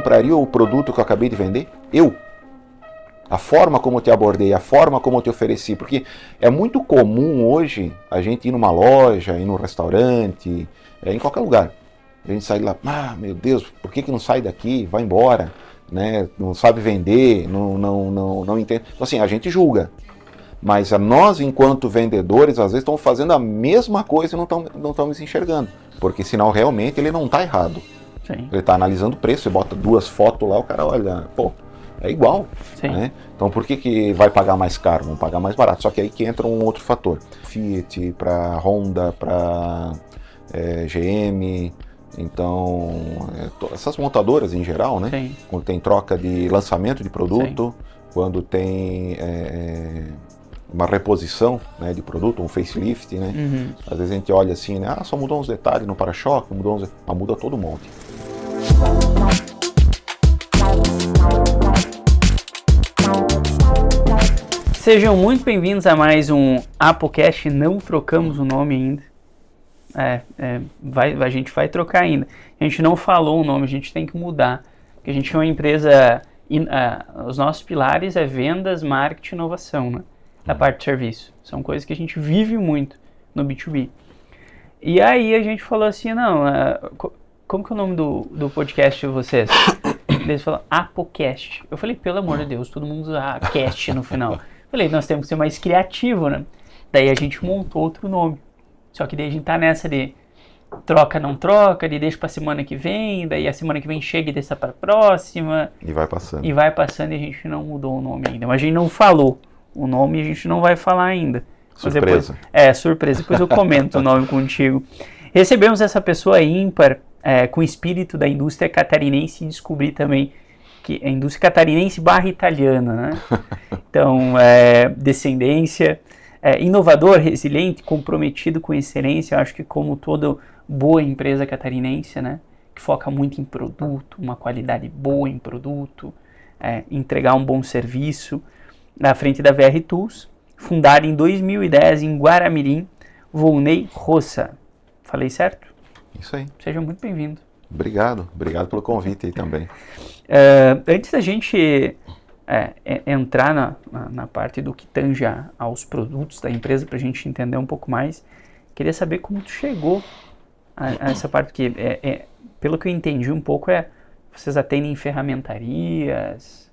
compraria o produto que eu acabei de vender? Eu? A forma como eu te abordei, a forma como eu te ofereci, porque é muito comum hoje a gente ir numa loja, ir num restaurante, em qualquer lugar. A gente sai lá, meu Deus, por que não sai daqui? Vai embora, né? Não sabe vender, não entende. Então assim, a gente julga. Mas nós, enquanto vendedores, às vezes estamos fazendo a mesma coisa e não estamos enxergando. Porque senão realmente ele não está errado. Sim. Ele está analisando o preço, você bota 2 fotos lá, o cara olha, pô, é igual. Né? Então por que vai pagar mais caro? Vamos pagar mais barato. Só que aí que entra um outro fator. Fiat, para Honda, para GM, então essas montadoras em geral, né? Sim. Quando tem troca de lançamento de produto, quando tem uma reposição, né, de produto, um facelift, né? Uhum. Às vezes a gente olha assim, né? Só mudou uns detalhes no para-choque, muda todo monte. Sejam muito bem-vindos a mais um Apocast. Não trocamos o nome ainda. A gente vai trocar ainda. A gente não falou o nome, a gente tem que mudar. Porque a gente é uma empresa. Os nossos pilares é vendas, marketing e inovação, né? Da parte de serviço. São coisas que a gente vive muito no B2B. E aí a gente falou assim: como que é o nome do podcast de vocês? Eles falaram Apocast. Eu falei, pelo amor de Deus, todo mundo usa cast no final. Falei, nós temos que ser mais criativo, né? Daí a gente montou outro nome. Só que daí a gente tá nessa de troca, não troca, de deixa pra semana que vem, daí a semana que vem chega e deixa pra próxima. E vai passando. E a gente não mudou o nome ainda. Mas a gente não falou o nome e a gente não vai falar ainda. Surpresa. Surpresa. Depois eu comento o nome contigo. Recebemos essa pessoa ímpar, com espírito da indústria catarinense, e descobri também que a indústria catarinense / italiana, né? Então, descendência, inovador, resiliente, comprometido com excelência. Eu acho que como toda boa empresa catarinense, né? Que foca muito em produto, uma qualidade boa em produto, entregar um bom serviço. Na frente da VR Tools, fundada em 2010 em Guaramirim, Volney Roça. Falei certo? Isso aí. Seja muito bem-vindo. Obrigado pelo convite aí também. Antes da gente entrar na parte do que tange aos produtos da empresa, para a gente entender um pouco mais, queria saber como tu chegou a essa parte, que pelo que eu entendi um pouco, vocês atendem ferramentarias.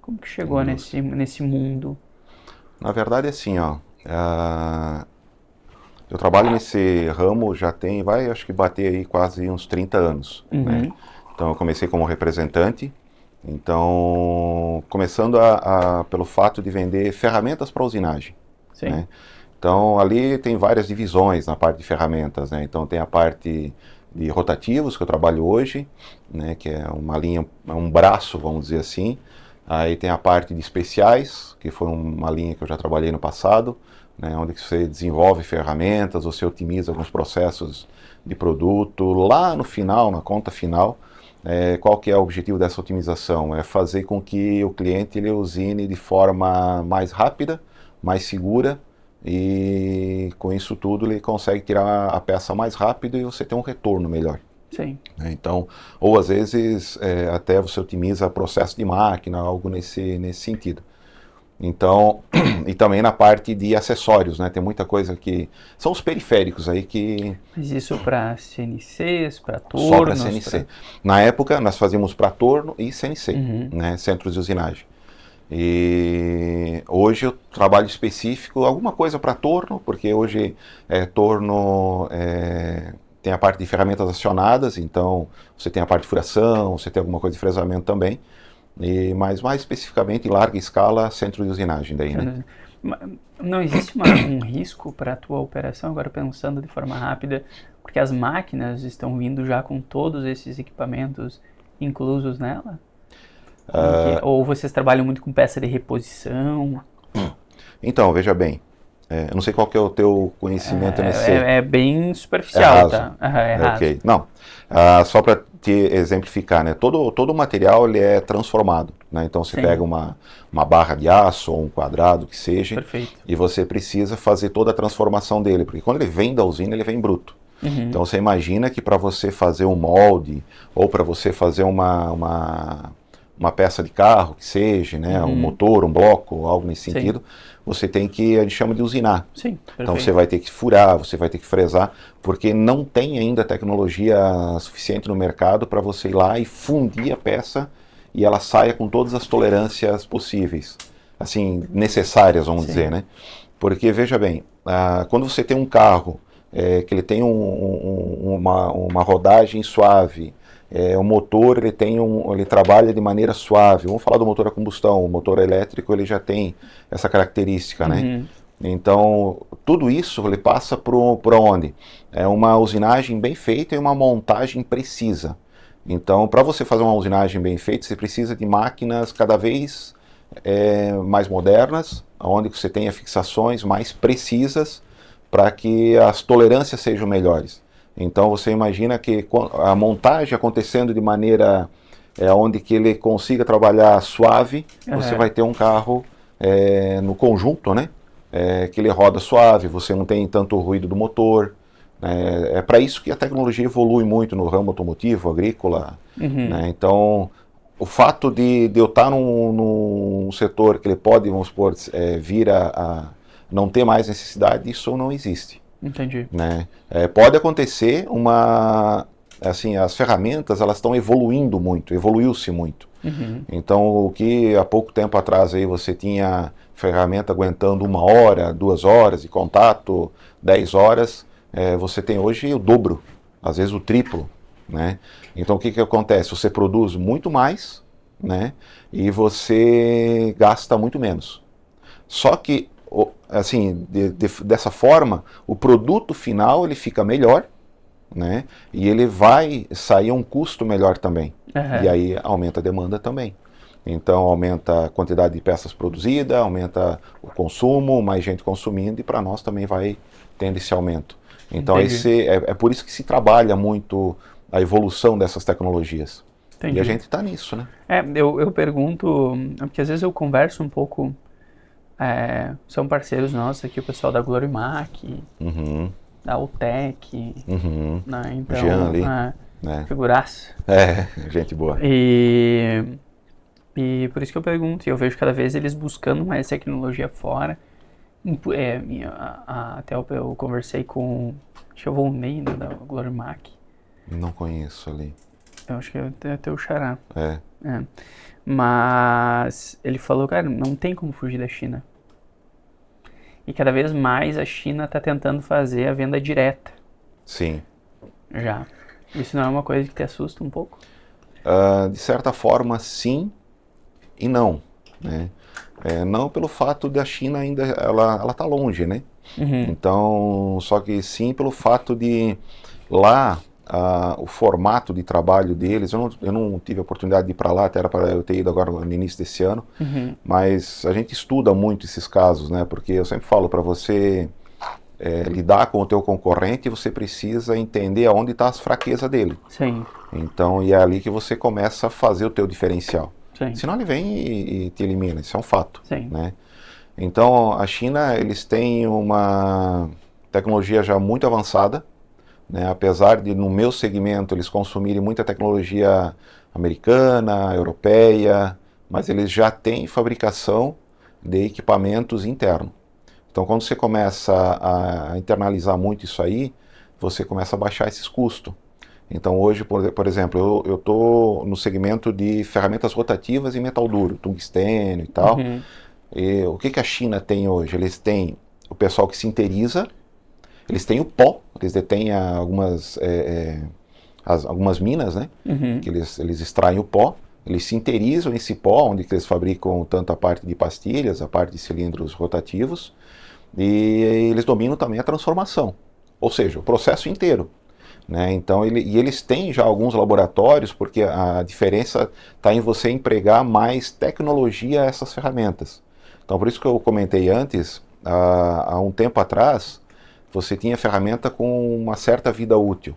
Como que chegou nesse mundo? Na verdade, assim, eu trabalho nesse ramo já acho que bater aí quase uns 30 anos. Uhum. Né? Então, eu comecei como representante. Então, começando pelo fato de vender ferramentas para usinagem. Sim. Né? Então, ali tem várias divisões na parte de ferramentas. Né? Então, tem a parte de rotativos, que eu trabalho hoje, né? Que é uma linha, um braço, vamos dizer assim. Aí tem a parte de especiais, que foi uma linha que eu já trabalhei no passado, né, onde você desenvolve ferramentas, você otimiza alguns processos de produto. Lá no final, na conta final, qual que é o objetivo dessa otimização? É fazer com que o cliente ele usine de forma mais rápida, mais segura, e com isso tudo ele consegue tirar a peça mais rápido e você tem um retorno melhor. Sim. Então, ou às vezes até você otimiza processo de máquina, algo nesse sentido. Então, e também na parte de acessórios, né? Tem muita coisa que são os periféricos aí que... Mas isso para CNCs, para tornos? Só para CNC. Na época nós fazíamos para torno e CNC, né? Centros de usinagem. E hoje eu trabalho específico, alguma coisa para torno, porque hoje torno... Tem a parte de ferramentas acionadas, então você tem a parte de furação, você tem alguma coisa de fresamento também, mas mais especificamente em larga escala, centro de usinagem daí, né? Não existe um risco para a tua operação, agora pensando de forma rápida, porque as máquinas estão vindo já com todos esses equipamentos inclusos nela? Ou vocês trabalham muito com peça de reposição? Então, veja bem. Eu não sei qual que é o teu conhecimento nesse... É bem superficial, tá? É raso. Ok. Não, só para te exemplificar, né? Todo o material ele é transformado, né? Então você pega uma barra de aço ou um quadrado que seja. Perfeito. E você precisa fazer toda a transformação dele, porque quando ele vem da usina, ele vem bruto. Então você imagina que para você fazer um molde, ou para você fazer uma peça de carro, que seja, né, um motor, um bloco, algo nesse sentido, você tem que, a gente chama de usinar. Sim, então você vai ter que furar, você vai ter que fresar, porque não tem ainda tecnologia suficiente no mercado para você ir lá e fundir a peça e ela saia com todas as tolerâncias possíveis, assim, necessárias, vamos dizer, né? Porque, veja bem, quando você tem um carro que ele tem uma rodagem suave, o motor ele trabalha de maneira suave. Vamos falar do motor a combustão. O motor elétrico ele já tem essa característica, né? Então tudo isso ele passa por onde? É uma usinagem bem feita e uma montagem precisa. Então, para você fazer uma usinagem bem feita, você precisa de máquinas cada vez mais modernas, onde você tenha fixações mais precisas para que as tolerâncias sejam melhores. Então você imagina que a montagem acontecendo de maneira onde que ele consiga trabalhar suave, você vai ter um carro no conjunto, né? Que ele roda suave, você não tem tanto ruído do motor. É para isso que a tecnologia evolui muito no ramo automotivo, agrícola. Né? Então, o fato de eu estar num setor que ele pode, vamos supor, vir a não ter mais necessidade, isso não existe. Entendi. Né? Pode acontecer assim, as ferramentas elas estão evoluindo muito, evoluiu-se muito. Então, o que há pouco tempo atrás aí você tinha ferramenta aguentando 1 hora, 2 horas de contato, 10 horas, você tem hoje o dobro, às vezes o triplo. Né? Então, o que acontece? Você produz muito mais, né? E você gasta muito menos. Só que assim, dessa forma, o produto final ele fica melhor, né? E ele vai sair a um custo melhor também. E aí aumenta a demanda também. Então aumenta a quantidade de peças produzidas, aumenta o consumo, mais gente consumindo, e para nós também vai tendo esse aumento. Então é por isso que se trabalha muito a evolução dessas tecnologias. E a gente está nisso, né? Eu pergunto, porque às vezes eu converso um pouco. São parceiros nossos aqui, o pessoal da Glorimac, da Utec, né? Então, Jean ali, figuraça. Gente boa. E por isso que eu pergunto, e eu vejo cada vez eles buscando mais tecnologia fora. Até eu conversei com, acho que eu vou Ney, né, da Glorimac. Não conheço ali. Eu acho que é até o Xará. É. Mas ele falou, cara, não tem como fugir da China. E cada vez mais a China está tentando fazer a venda direta. Sim. Já. Isso não é uma coisa que te assusta um pouco? De certa forma, sim e não. Né? Não pelo fato da China ainda, ela está longe, né? Então, só que sim pelo fato de lá... o formato de trabalho deles, eu não tive a oportunidade de ir para lá, até era para eu ter ido agora no início desse ano, mas a gente estuda muito esses casos, né? Porque eu sempre falo, para você lidar com o teu concorrente, você precisa entender aonde está as fraquezas dele. Sim. Então, e é ali que você começa a fazer o teu diferencial. Sim. Senão ele vem e te elimina, isso é um fato. Sim. Né? Então, a China, eles têm uma tecnologia já muito avançada, né? Apesar de no meu segmento eles consumirem muita tecnologia americana, europeia, mas eles já têm fabricação de equipamentos internos. Então quando você começa a internalizar muito isso aí, você começa a baixar esses custos. Então hoje, por exemplo, eu estou no segmento de ferramentas rotativas em metal duro, tungstênio e tal. E o que a China tem hoje? Eles têm o pessoal que sinteriza. Eles têm o pó, eles detêm algumas minas, né? Que eles extraem o pó, eles sinterizam esse pó, onde que eles fabricam tanto a parte de pastilhas, a parte de cilindros rotativos, e eles dominam também a transformação, ou seja, o processo inteiro. Né? Então, eles têm já alguns laboratórios, porque a diferença está em você empregar mais tecnologia a essas ferramentas. Então, por isso que eu comentei antes, há um tempo atrás, você tinha ferramenta com uma certa vida útil.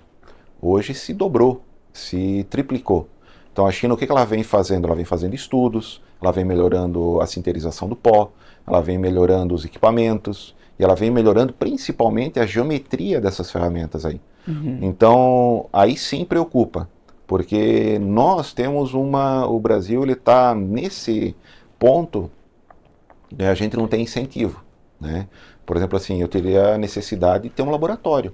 Hoje se dobrou, se triplicou. Então a China, o que ela vem fazendo? Ela vem fazendo estudos, ela vem melhorando a sinterização do pó, ela vem melhorando os equipamentos, e ela vem melhorando principalmente a geometria dessas ferramentas aí. Então, aí sim preocupa, porque nós temos o Brasil ele está nesse ponto, a gente não tem incentivo, né? Por exemplo, assim, eu teria a necessidade de ter um laboratório,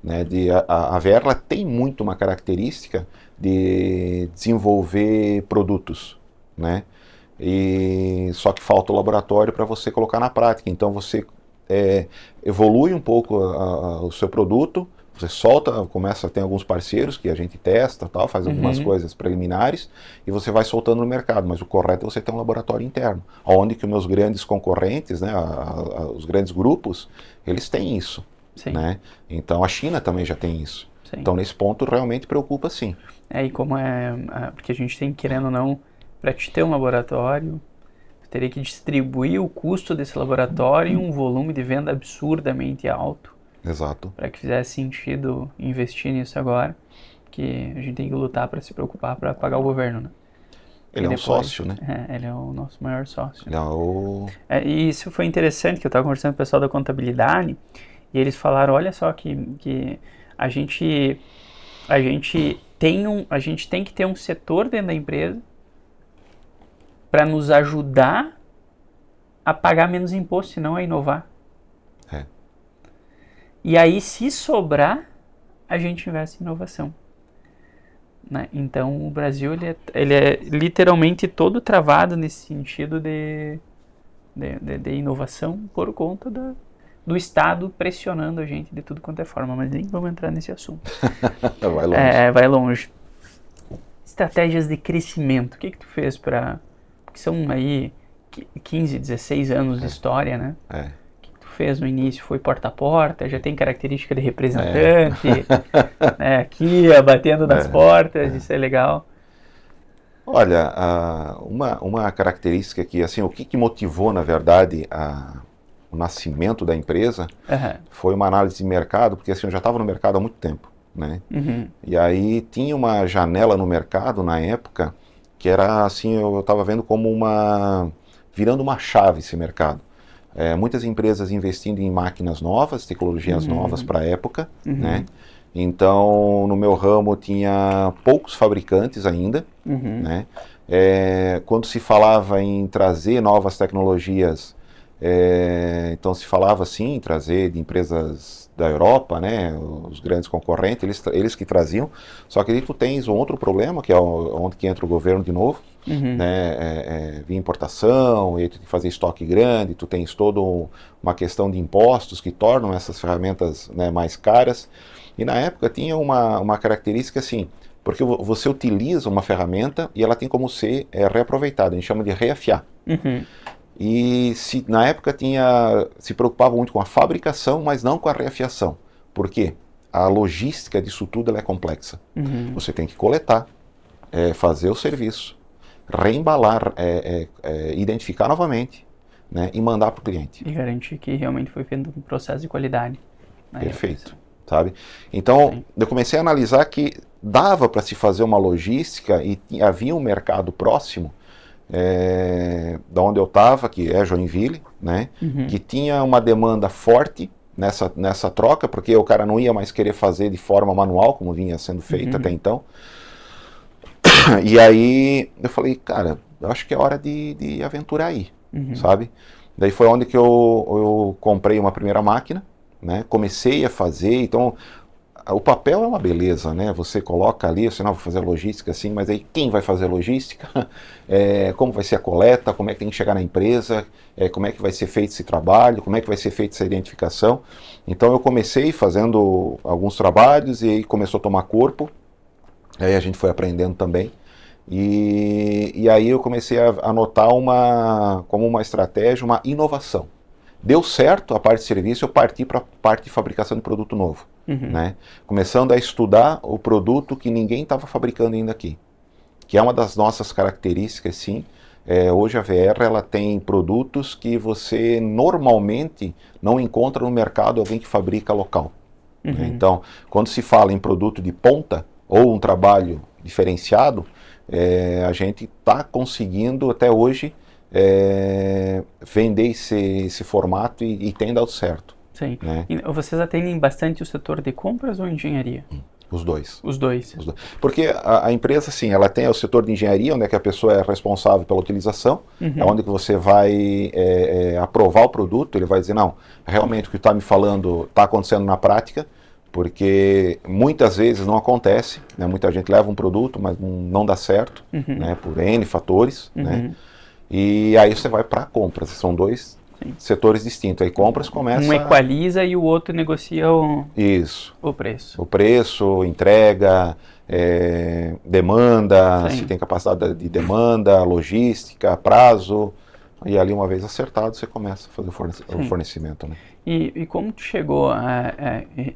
né? A VR ela tem muito uma característica de desenvolver produtos, né? E só que falta o laboratório para você colocar na prática. Então você evolui um pouco o seu produto, você solta, começa a ter alguns parceiros que a gente testa, tal, faz algumas coisas preliminares e você vai soltando no mercado. Mas o correto é você ter um laboratório interno, onde que os meus grandes concorrentes, né, os grandes grupos, eles têm isso. Né? Então a China também já tem isso. Sim. Então nesse ponto realmente preocupa sim. E como porque a gente tem, querendo ou não, para te ter um laboratório, teria que distribuir o custo desse laboratório em um volume de venda absurdamente alto. Exato. Para que fizesse sentido investir nisso agora, que a gente tem que lutar para se preocupar para pagar o governo, né? Ele é um sócio, né? Ele é o nosso maior sócio. E isso foi interessante, que eu estava conversando com o pessoal da contabilidade, e eles falaram, olha só que a gente tem que ter um setor dentro da empresa para nos ajudar a pagar menos imposto, senão a inovar. E aí, se sobrar, a gente investe em inovação. Né? Então, o Brasil ele é literalmente todo travado nesse sentido de inovação por conta do Estado pressionando a gente de tudo quanto é forma. Mas nem vamos entrar nesse assunto. Vai longe. Vai longe. Estratégias de crescimento. O que tu fez para... Porque são aí 15, 16 anos de história, né? Fez no início, foi porta a porta, já tem característica de representante, né, aqui, batendo nas portas, isso é legal. Olha, uma característica que, assim, o que motivou, na verdade, o nascimento da empresa foi uma análise de mercado, porque assim, eu já estava no mercado há muito tempo, né? E aí tinha uma janela no mercado, na época, que era assim, eu estava vendo como virando uma chave esse mercado. Muitas empresas investindo em máquinas novas, tecnologias novas para a época, né? Então, no meu ramo tinha poucos fabricantes ainda, né? Quando se falava em trazer novas tecnologias, então se falava assim, em trazer de empresas da Europa, né? Os grandes concorrentes, eles que traziam. Só que aí tu tens um outro problema, que é onde que entra o governo de novo, né? Via importação, e tu tem que fazer estoque grande, tu tens toda uma questão de impostos que tornam essas ferramentas, né, mais caras. E na época tinha uma característica assim, porque você utiliza uma ferramenta e ela tem como ser reaproveitada, a gente chama de reafiar. E na época se preocupava muito com a fabricação, mas não com a reafiação. Por quê? A logística disso tudo ela é complexa. Você tem que coletar, fazer o serviço, reembalar, identificar novamente, né, e mandar para o cliente. E garantir que realmente foi feito um processo de qualidade. Perfeito. Sabe? Então, eu comecei a analisar que dava para se fazer uma logística e havia um mercado próximo, da onde eu estava, que é Joinville, né, que tinha uma demanda forte nessa troca, porque o cara não ia mais querer fazer de forma manual, como vinha sendo feito até então. E aí eu falei, cara, eu acho que é hora de aventurar aí, sabe? Daí foi onde que eu comprei uma primeira máquina, né? Comecei a fazer, então o papel é uma beleza, né? Você coloca ali, você não vai fazer logística assim, mas aí quem vai fazer logística? Como vai ser a coleta? Como é que tem que chegar na empresa? Como é que vai ser feito esse trabalho? Como é que vai ser feita essa identificação? Então eu comecei fazendo alguns trabalhos e aí começou a tomar corpo. Aí a gente foi aprendendo também. E aí eu comecei a notar como uma estratégia, uma inovação. Deu certo a parte de serviço, eu parti para a parte de fabricação de produto novo. Né? Começando a estudar o produto que ninguém estava fabricando ainda aqui. Que é uma das nossas características, sim. Hoje a VR ela tem produtos que você normalmente não encontra no mercado alguém que fabrica local. Né? Então, quando se fala em produto de ponta ou um trabalho diferenciado, a gente está conseguindo até hoje vender esse formato e tem dado certo. Sim. Né? E vocês atendem bastante o setor de compras ou engenharia? Os dois. Os dois. Porque a empresa, assim, ela tem o setor de engenharia, onde é que a pessoa é responsável pela utilização, é onde que você vai aprovar o produto, ele vai dizer, não, realmente o que está me falando está acontecendo na prática, porque muitas vezes não acontece, né? Muita gente leva um produto, mas não dá certo, né? Por N fatores, né? E aí você vai para compras, são dois setores distintos. Aí compras começa... Um equaliza e o outro negocia o preço. O preço, entrega, demanda, Sim. se tem capacidade de demanda, logística, prazo. E ali, uma vez acertado, você começa a fazer o fornecimento. Né? E como tu chegou?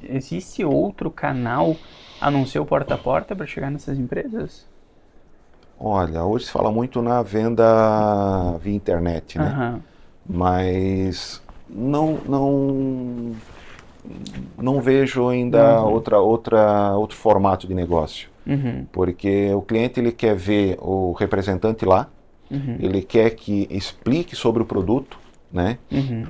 Existe outro canal a não ser o porta a porta para chegar nessas empresas? Olha, hoje se fala muito na venda via internet, né? Mas não vejo ainda outro formato de negócio. Porque o cliente ele quer ver o representante lá, ele quer que explique sobre o produto, né?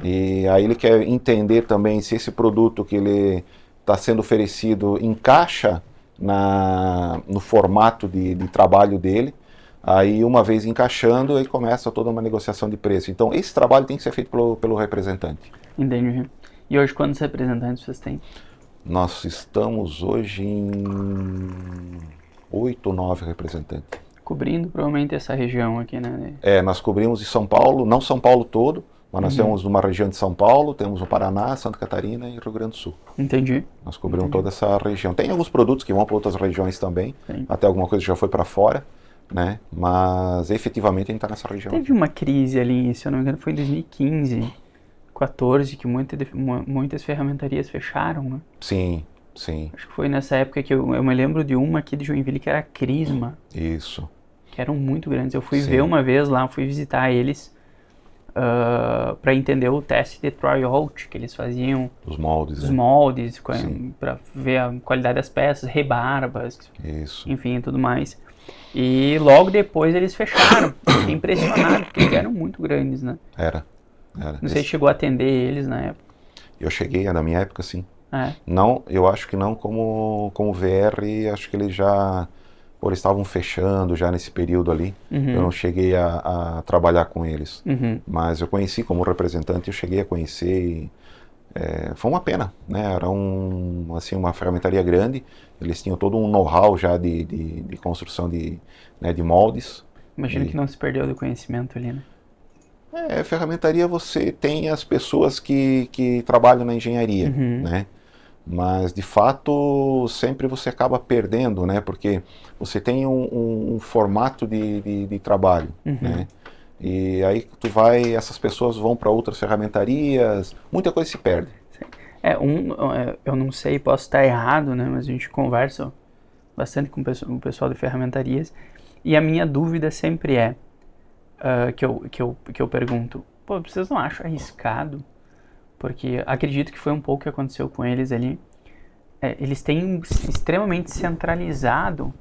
E aí ele quer entender também se esse produto que ele está sendo oferecido encaixa no formato de trabalho dele. Aí, uma vez encaixando, aí começa toda uma negociação de preço. Então, esse trabalho tem que ser feito pelo representante. Entendi. E hoje, quantos representantes vocês têm? Nós estamos hoje em 8 ou 9 representantes. Cobrindo, provavelmente, essa região aqui, né? Nós cobrimos em São Paulo, não São Paulo todo, mas nós temos uma região de São Paulo, temos o Paraná, Santa Catarina e Rio Grande do Sul. Entendi. Nós cobrimos toda essa região. Tem alguns produtos que vão para outras regiões também, até alguma coisa que já foi para fora. Né? Mas efetivamente a gente está nessa região. Teve uma crise ali, se eu não me engano, foi em 2015, 14, que muitas ferramentarias fecharam, né? Sim. Acho que foi nessa época que eu me lembro de uma aqui de Joinville que era a Crisma. Isso. Que eram muito grandes. Eu fui ver uma vez lá, fui visitar eles para entender o teste de tryout que eles faziam. Os moldes. Os moldes, para ver a qualidade das peças, rebarbas. Isso. Enfim, tudo mais. E logo depois eles fecharam. Fiquei impressionado, porque eles eram muito grandes, né? Era. Não sei se chegou a atender eles na época. Eu cheguei, na minha época, sim. Não, eu acho que não como VR, acho que eles estavam fechando já nesse período ali. Eu não cheguei a trabalhar com eles. Mas eu conheci como representante, eu cheguei a conhecer e foi uma pena, né? Era uma ferramentaria grande, eles tinham todo um know-how já de construção de moldes. Imagino que não se perdeu do conhecimento ali, né? Ferramentaria você tem as pessoas que trabalham na engenharia, né? Mas de fato sempre você acaba perdendo, né? Porque você tem um formato de trabalho, né? E aí essas pessoas vão para outras ferramentarias, muita coisa se perde. Eu não sei, posso estar errado, né? Mas a gente conversa bastante com o pessoal de ferramentarias e a minha dúvida sempre que eu pergunto, pô, vocês não acham arriscado? Porque acredito que foi um pouco o que aconteceu com eles ali. Eles têm extremamente centralizado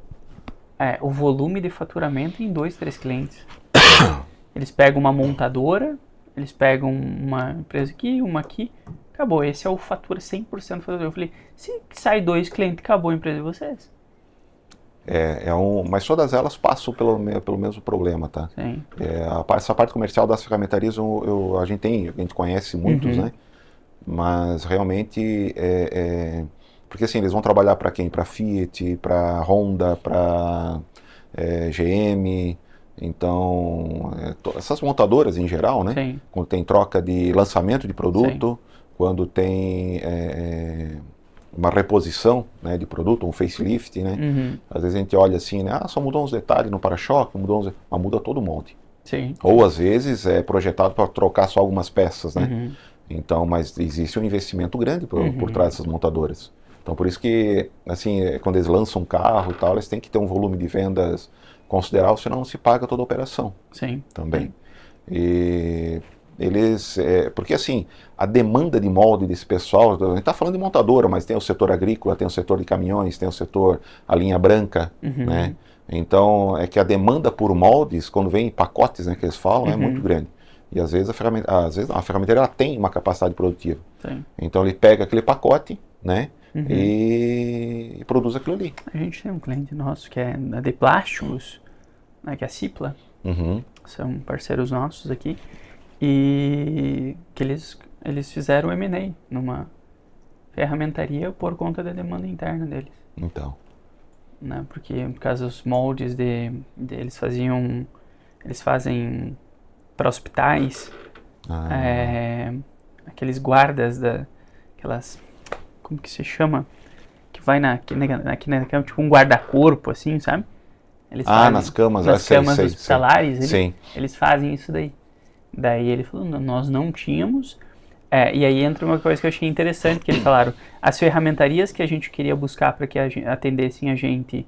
o volume de faturamento em 2, 3 clientes. Eles pegam uma montadora, eles pegam uma empresa aqui, uma aqui, acabou. Esse é o fatura 100% do faturamento. Eu falei, se sai 2 clientes, acabou a empresa de vocês. Mas todas elas passam pelo mesmo problema, tá? Sim. Essa parte comercial das ferramentarias a gente conhece muitos, né? Mas realmente porque assim, eles vão trabalhar para quem? Para Fiat, para Honda, para GM. Então, essas montadoras em geral, né? Sim. Quando tem troca de lançamento de produto, quando tem uma reposição, né, de produto, um facelift, né? Às vezes a gente olha assim, né? Só mudou uns detalhes no para-choque, mas muda todo o molde. Sim. Ou às vezes é projetado para trocar só algumas peças, né? Então, mas existe um investimento grande por trás dessas montadoras. Então, por isso que, assim, quando eles lançam um carro e tal, eles têm que ter um volume de vendas considerável, senão não se paga toda a operação. Sim. Também. E porque assim, a demanda de molde desse pessoal, a gente está falando de montadora, mas tem o setor agrícola, tem o setor de caminhões, tem o setor, a linha branca, né? Então, é que a demanda por moldes, quando vem em pacotes, né, que eles falam, é muito grande. E às vezes a ferramentaria ela tem uma capacidade produtiva. Sim. Então ele pega aquele pacote, né? Uhum. E produz aquilo ali. A gente tem um cliente nosso que é da De Plásticos, né, que é a Cipla, Uhum. são parceiros nossos aqui, e que eles fizeram M&A numa ferramentaria por conta da demanda interna deles, Então. né? Porque por causa dos moldes eles fazem para hospitais, aqueles guardas aquelas, como que se chama? Que vai aqui é tipo um guarda-corpo, assim, sabe? Eles nas camas, nas camas sei. hospitalares, Sim. eles fazem isso daí. Daí ele falou, nós não tínhamos. E aí entra uma coisa que eu achei interessante, que eles falaram, as ferramentarias que a gente queria buscar para que atendessem a gente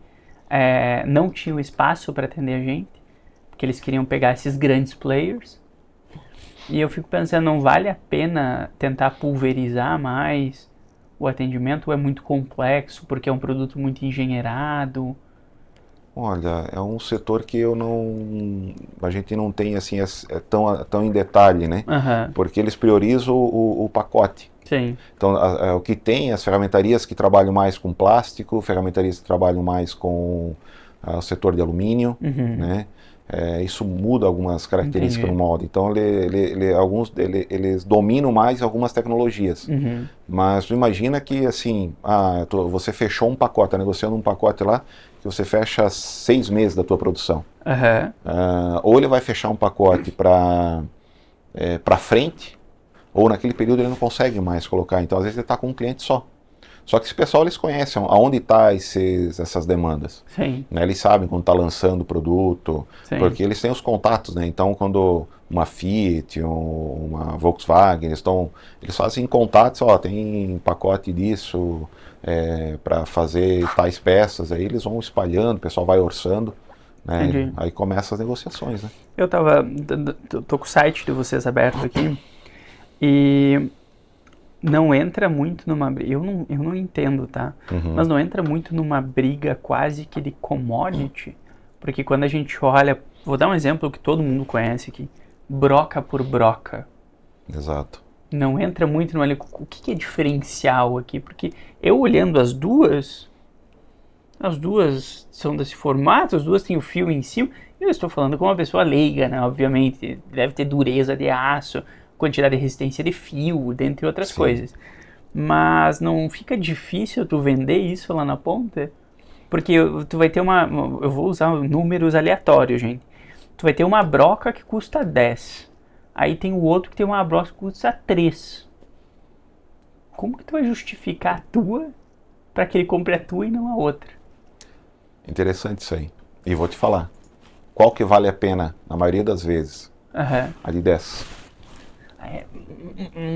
não tinham espaço para atender a gente, porque eles queriam pegar esses grandes players. E eu fico pensando, não vale a pena tentar pulverizar mais o atendimento, ou é muito complexo, porque é um produto muito engenheirado? Olha, é um setor que a gente não tem assim tão em detalhe, né? Aham, Porque eles priorizam o pacote. sim. Então, o que tem, as ferramentarias que trabalham mais com plástico, ferramentarias que trabalham mais com o setor de alumínio, Uhum. né? Isso muda algumas características Entendi. no molde. Então, eles dominam mais algumas tecnologias. Uhum. Mas tu imagina que, assim, você fechou um pacote, tá negociando um pacote lá, que você fecha 6 meses da tua produção. Aham, Ou ele vai fechar um pacote para frente, ou naquele período ele não consegue mais colocar. Então, às vezes, ele está com um cliente só. Só que esse pessoal, eles conhecem aonde está essas demandas. sim, Né? Eles sabem quando está lançando o produto, sim. porque eles têm os contatos, né? Então, quando uma Fiat, uma Volkswagen, eles fazem contatos, tem pacote disso para fazer tais peças, aí eles vão espalhando, o pessoal vai orçando, né? Entendi. Aí começam as negociações, né? Eu tô com o site de vocês aberto aqui, e não entra muito numa briga, eu não entendo, tá? Mas não entra muito numa briga quase que de commodity, porque quando a gente olha, vou dar um exemplo que todo mundo conhece aqui, broca por broca. Exato. Não entra muito no o que é diferencial aqui, porque eu olhando as duas são desse formato, as duas têm o fio em cima, e eu estou falando com uma pessoa leiga, né? Obviamente, deve ter dureza de aço, quantidade de resistência de fio, dentre outras Sim. coisas. Mas não fica difícil tu vender isso lá na ponta? Porque tu vai ter eu vou usar números aleatórios, gente. Tu vai ter uma broca que custa 10. Aí tem o outro que tem uma broca que custa 3. Como que tu vai justificar a tua para que ele compre a tua e não a outra? Interessante isso aí. E vou te falar, qual que vale a pena, na maioria das vezes? Aham. A de 10.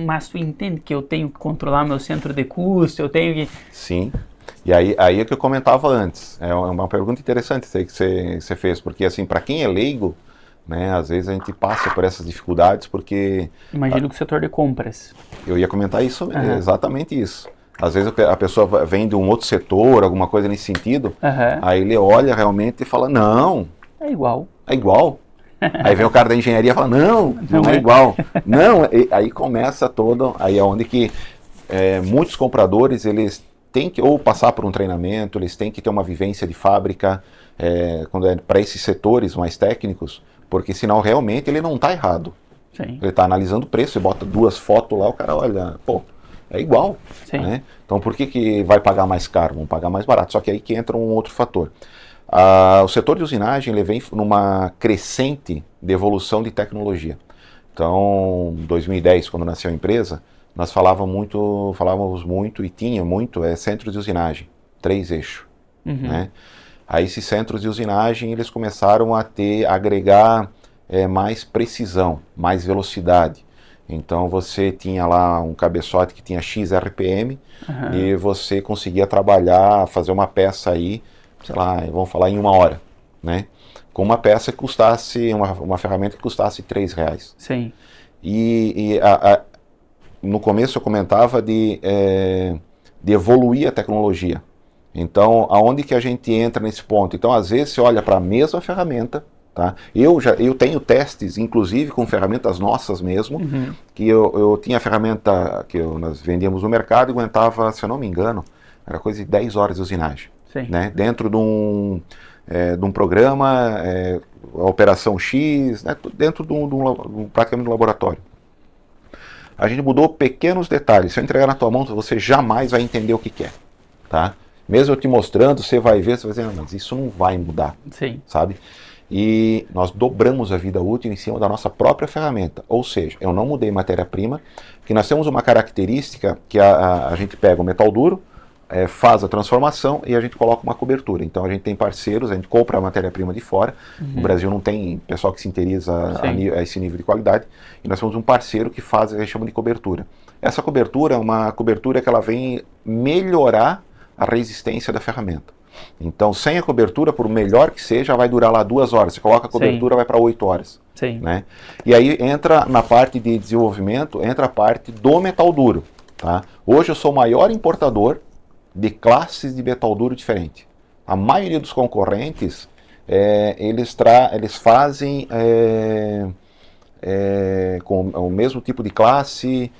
Mas tu entende que eu tenho que controlar meu centro de custo, eu tenho que... Sim. E aí é que eu comentava antes. É uma pergunta interessante isso aí que você fez, porque assim, para quem é leigo, né, às vezes a gente passa por essas dificuldades, porque Imagino que o setor de compras. eu ia comentar isso, Aham. exatamente isso. Às vezes a pessoa vem de um outro setor, alguma coisa nesse sentido, Aham. aí ele olha realmente e fala, não, É igual. é igual. Aí vem o cara da engenharia e fala, não Não é é. igual. Não, aí começa todo, aí é onde que muitos compradores, eles têm que ou passar por um treinamento, eles têm que ter uma vivência de fábrica, quando é para esses setores mais técnicos, porque senão realmente ele não está errado. Sim. Ele está analisando o preço, você bota 2 fotos lá, o cara olha, pô, é igual. Sim. Né? Então por que vai pagar mais caro? Vão pagar mais barato. Só que aí que entra um outro fator. O setor de usinagem ele vem numa crescente de evolução de tecnologia. Então, em 2010, quando nasceu a empresa, nós falávamos muito e tinha muito centros de usinagem, 3 eixos. Uhum. Né? Aí esses centros de usinagem eles começaram a agregar mais precisão, mais velocidade. Então você tinha lá um cabeçote que tinha X RPM e você conseguia trabalhar, fazer uma peça aí, sei lá, vamos falar em 1 hora, né? Com uma peça que custasse, uma ferramenta que custasse R$3. Sim. No começo eu comentava de evoluir a tecnologia. Então, aonde que a gente entra nesse ponto? Então, às vezes você olha para a mesma ferramenta, Tá? Eu tenho testes, inclusive com ferramentas nossas mesmo, que eu tinha ferramenta que nós vendíamos no mercado e aguentava, se eu não me engano, era coisa de 10 horas de usinagem. Né? Dentro de um programa, a operação X, né? Dentro praticamente de um laboratório. A gente mudou pequenos detalhes. Se eu entregar na tua mão, você jamais vai entender o que é. Tá? Mesmo eu te mostrando, você vai ver, você vai dizer, não, mas isso não vai mudar. Sim. Sabe? E nós dobramos a vida útil em cima da nossa própria ferramenta. Ou seja, eu não mudei matéria-prima, porque nós temos uma característica que a gente pega o metal duro, faz a transformação e a gente coloca uma cobertura. Então a gente tem parceiros, a gente compra a matéria-prima de fora. No Brasil não tem pessoal que se interessa a esse nível de qualidade. E nós temos um parceiro que faz, a gente chama de cobertura. Essa cobertura é uma cobertura que ela vem melhorar a resistência da ferramenta. Então, sem a cobertura, por melhor que seja, vai durar lá 2 horas. Você coloca a cobertura, vai para 8 horas. Sim. Né? E aí entra na parte de desenvolvimento, entra a parte do metal duro. Tá? Hoje eu sou o maior importador de classes de metal duro diferente. A maioria dos concorrentes, eles fazem com o mesmo tipo de classe,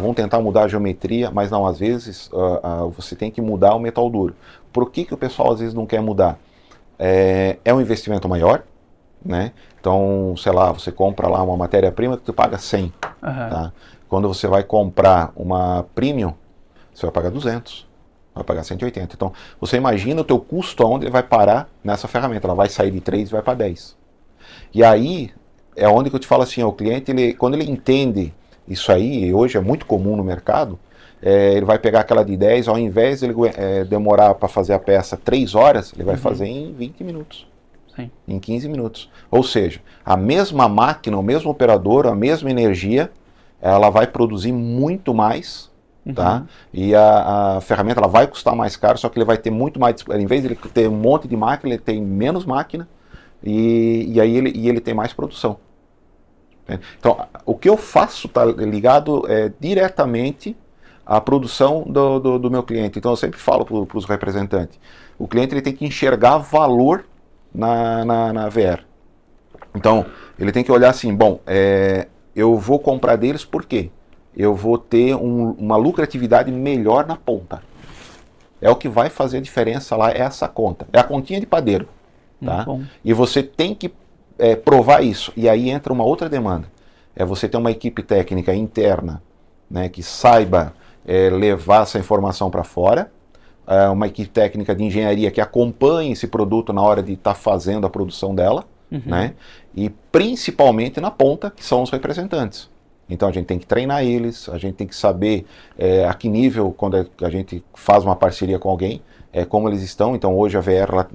vamos tentar mudar a geometria, mas não, às vezes você tem que mudar o metal duro. Por que o pessoal às vezes não quer mudar? É um investimento maior, né? Então, sei lá, você compra lá uma matéria-prima que tu paga 100. Tá? Quando você vai comprar uma premium, você vai pagar 200, vai pagar 180. Então, você imagina o teu custo aonde ele vai parar nessa ferramenta. Ela vai sair de 3 e vai para 10. E aí é onde que eu te falo assim, o cliente, quando ele entende isso aí, e hoje é muito comum no mercado, ele vai pegar aquela de 10, ao invés de ele demorar para fazer a peça 3 horas, ele vai fazer em 20 minutos. Sim. Em 15 minutos. Ou seja, a mesma máquina, o mesmo operador, a mesma energia, ela vai produzir muito mais. Tá? E a ferramenta ela vai custar mais caro, só que ele vai ter muito mais, em vez de ele ter um monte de máquina, ele tem menos máquina e aí ele tem mais produção. Então, o que eu faço está ligado diretamente à produção do meu cliente. Então, eu sempre falo para os representantes, o cliente ele tem que enxergar valor na VR. Então, ele tem que olhar assim, bom, eu vou comprar deles por quê? Eu vou ter uma lucratividade melhor na ponta. É o que vai fazer a diferença lá, é essa conta. É a continha de padeiro. Tá? E você tem que provar isso. E aí entra uma outra demanda. É você ter uma equipe técnica interna, né, que saiba levar essa informação para fora. Uma equipe técnica de engenharia que acompanhe esse produto na hora de estar fazendo a produção dela. Né? E principalmente na ponta, que são os representantes. Então a gente tem que treinar eles, a gente tem que saber a que nível, quando a gente faz uma parceria com alguém, como eles estão. Então hoje a VR,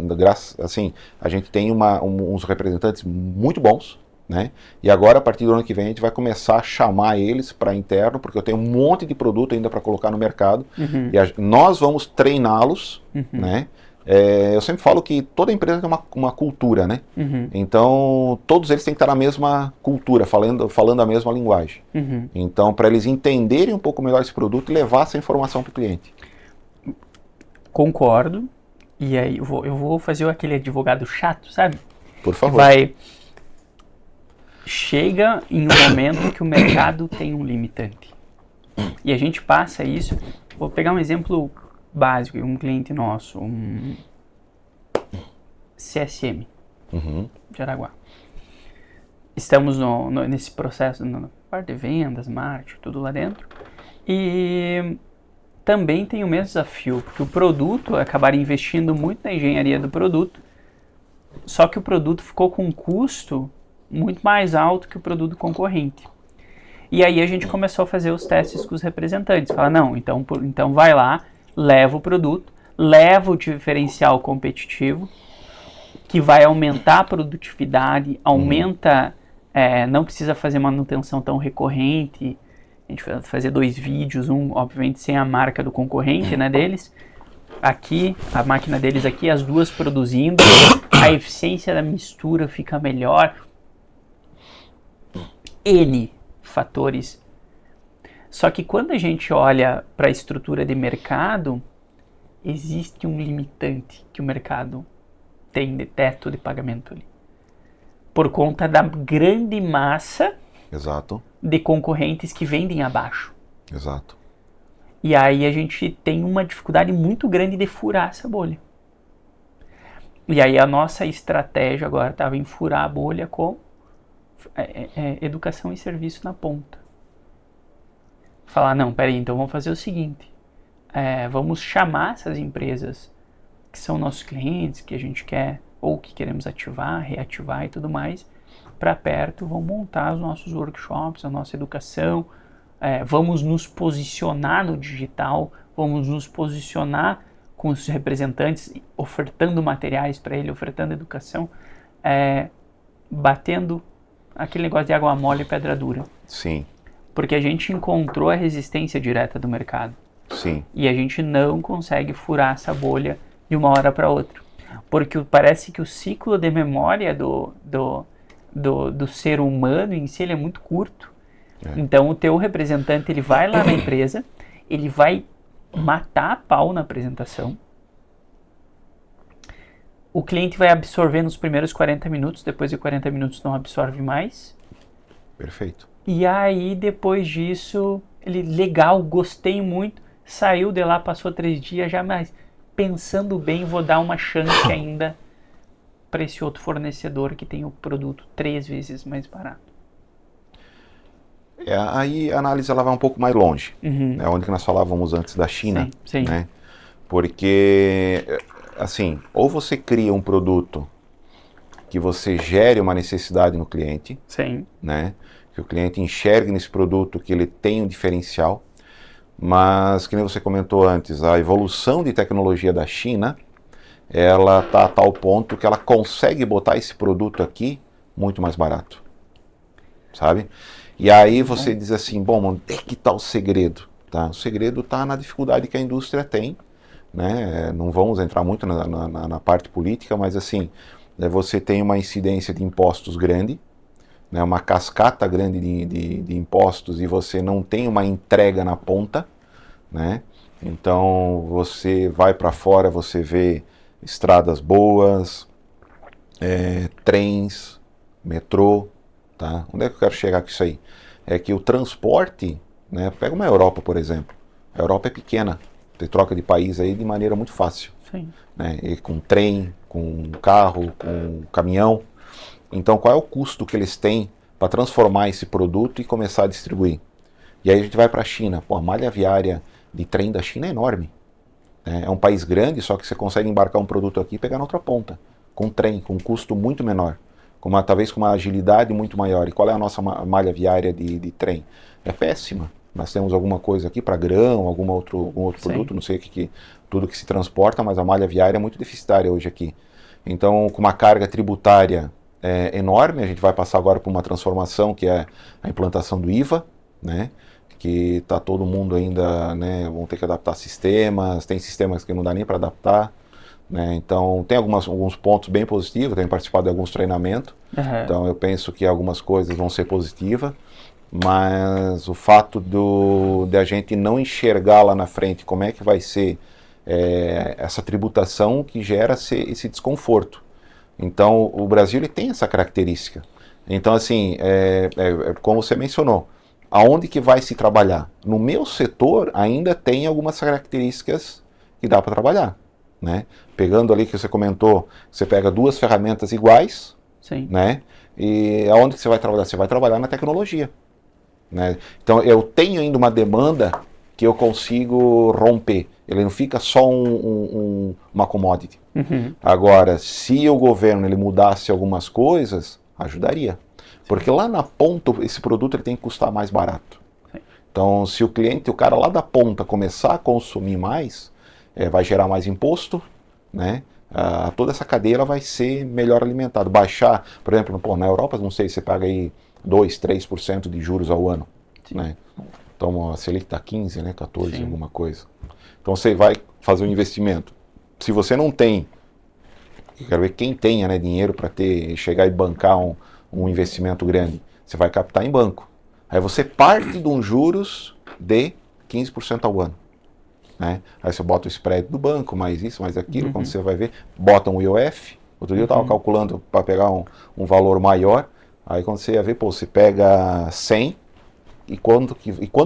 assim, a gente tem uns representantes muito bons, né? E agora a partir do ano que vem a gente vai começar a chamar eles para interno, porque eu tenho um monte de produto ainda para colocar no mercado, e nós vamos treiná-los, né? Eu sempre falo que toda empresa tem uma cultura, né? Então, todos eles têm que estar na mesma cultura, falando a mesma linguagem. Então, para eles entenderem um pouco melhor esse produto e levar essa informação para o cliente. Concordo. E aí, eu vou fazer aquele advogado chato, sabe? Por favor. Chega em um momento que o mercado tem um limitante. E a gente passa isso. Vou pegar um exemplo básico, um cliente nosso, um CSM de Araguá. Estamos nesse processo, na parte de vendas, marketing, tudo lá dentro. E também tem o mesmo desafio, porque o produto, acabaram investindo muito na engenharia do produto, só que o produto ficou com um custo muito mais alto que o produto concorrente. E aí a gente começou a fazer os testes com os representantes. Fala, não, então vai lá, leva o produto, leva o diferencial competitivo, que vai aumentar a produtividade, aumenta, não precisa fazer manutenção tão recorrente, a gente vai fazer 2 vídeos, um obviamente sem a marca do concorrente, né, deles, aqui, a máquina deles aqui, as duas produzindo, a eficiência da mistura fica melhor, N fatores. Só que quando a gente olha para a estrutura de mercado, existe um limitante que o mercado tem de teto de pagamento ali. por conta da grande massa Exato, de concorrentes que vendem abaixo. exato. E aí a gente tem uma dificuldade muito grande de furar essa bolha. E aí a nossa estratégia agora estava em furar a bolha com educação e serviço na ponta. Falar, não, peraí, então vamos fazer o seguinte. Vamos chamar essas empresas que são nossos clientes, que a gente quer ou que queremos ativar, reativar e tudo mais, para perto, vamos montar os nossos workshops, a nossa educação, vamos nos posicionar no digital, vamos nos posicionar com os representantes, ofertando materiais para ele, ofertando educação, batendo aquele negócio de água mole e pedra dura. Sim, Porque a gente encontrou a resistência direta do mercado. sim. E a gente não consegue furar essa bolha de uma hora para outra. Porque parece que o ciclo de memória do ser humano em si ele é muito curto. Então o teu representante ele vai lá na empresa, ele vai matar a pau na apresentação. O cliente vai absorver nos primeiros 40 minutos, depois de 40 minutos não absorve mais. Perfeito. E aí depois disso, ele legal, gostei muito, saiu de lá, passou 3 dias já, mas pensando bem, vou dar uma chance ainda para esse outro fornecedor que tem o produto 3 vezes mais barato. Aí a análise ela vai um pouco mais longe, né, onde que nós falávamos antes da China, Sim. né? Porque, assim, ou você cria um produto que você gere uma necessidade no cliente, Sim. né? Que o cliente enxergue nesse produto que ele tem um diferencial, mas, que nem você comentou antes, a evolução de tecnologia da China, ela está a tal ponto que ela consegue botar esse produto aqui muito mais barato, sabe? E aí você diz assim, bom, onde é que está o segredo? Tá? O segredo está na dificuldade que a indústria tem, né? Não vamos entrar muito na parte política, mas assim, você tem uma incidência de impostos grande, né? Uma cascata grande de impostos e você não tem uma entrega na ponta, né? Então você vai para fora, você vê estradas boas, trens, metrô, tá? Onde é que eu quero chegar com isso aí? É que o transporte, né? Pega uma Europa, por exemplo. A Europa é pequena, você troca de país aí de maneira muito fácil. Sim. Né? E com trem, com carro, com caminhão. Então qual é o custo que eles têm para transformar esse produto e começar a distribuir? E aí a gente vai para a China. Pô, a malha viária de trem da China é enorme. Né? É um país grande, só que você consegue embarcar um produto aqui e pegar na outra ponta. Com trem, com um custo muito menor. Talvez com uma agilidade muito maior. E qual é a nossa malha viária de trem? É péssima. Nós temos alguma coisa aqui para grão, algum outro produto, não sei o que, tudo que se transporta, mas a malha viária é muito deficitária hoje aqui. Então, com uma carga tributária enorme, a gente vai passar agora por uma transformação que é a implantação do IVA, né? Que está todo mundo ainda, né? Vão ter que adaptar sistemas, tem sistemas que não dá nem para adaptar. Né? Então tem alguns pontos bem positivos, tenho participado de alguns treinamentos, então eu penso que algumas coisas vão ser positivas, mas o fato de a gente não enxergar lá na frente como é que vai ser essa tributação que gera esse desconforto. Então o Brasil ele tem essa característica. Então assim, como você mencionou, aonde que vai se trabalhar? No meu setor ainda tem algumas características que dá para trabalhar. Né? Pegando ali que você comentou, você pega 2 ferramentas iguais, Sim. Né? E aonde que você vai trabalhar? Você vai trabalhar na tecnologia. Né? Então eu tenho ainda uma demanda que eu consigo romper. Ele não fica só uma commodity. Agora, se o governo ele mudasse algumas coisas, ajudaria. Porque lá na ponta, esse produto ele tem que custar mais barato. Sim. Então, se o cara lá da ponta começar a consumir mais, vai gerar mais imposto, né? Toda essa cadeia ela vai ser melhor alimentada. Baixar, por exemplo, na Europa, não sei, você paga aí 2, 3% de juros ao ano. Né? Então a Selic está 15, né? 14, Sim. Alguma coisa. Então você vai fazer um investimento. Se você não tem, eu quero ver quem tenha, né, dinheiro para chegar e bancar um investimento grande. Você vai captar em banco. Aí você parte de um juros de 15% ao ano. Né? Aí você bota o spread do banco, mais isso, mais aquilo, quando você vai ver, bota um IOF, Outro dia eu estava calculando para pegar um valor maior, aí quando você ia ver, pô, você pega 100, e quanto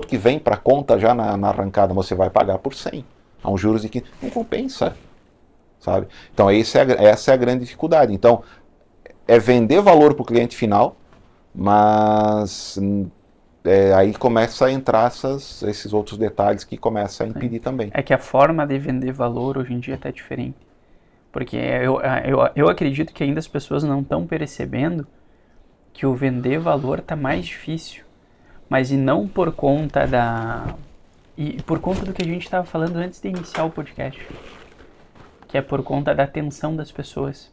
que vem para a conta já na arrancada, você vai pagar por 100, a um juros de 15, não compensa, sabe? Então essa é a grande dificuldade. Então, é vender valor para o cliente final, mas aí começa a entrar esses outros detalhes que começam a impedir também. É que a forma de vender valor hoje em dia está diferente. Porque eu acredito que ainda as pessoas não estão percebendo que o vender valor está mais difícil. Mas e não por conta por conta do que a gente estava falando antes de iniciar o podcast. Que é por conta da atenção das pessoas.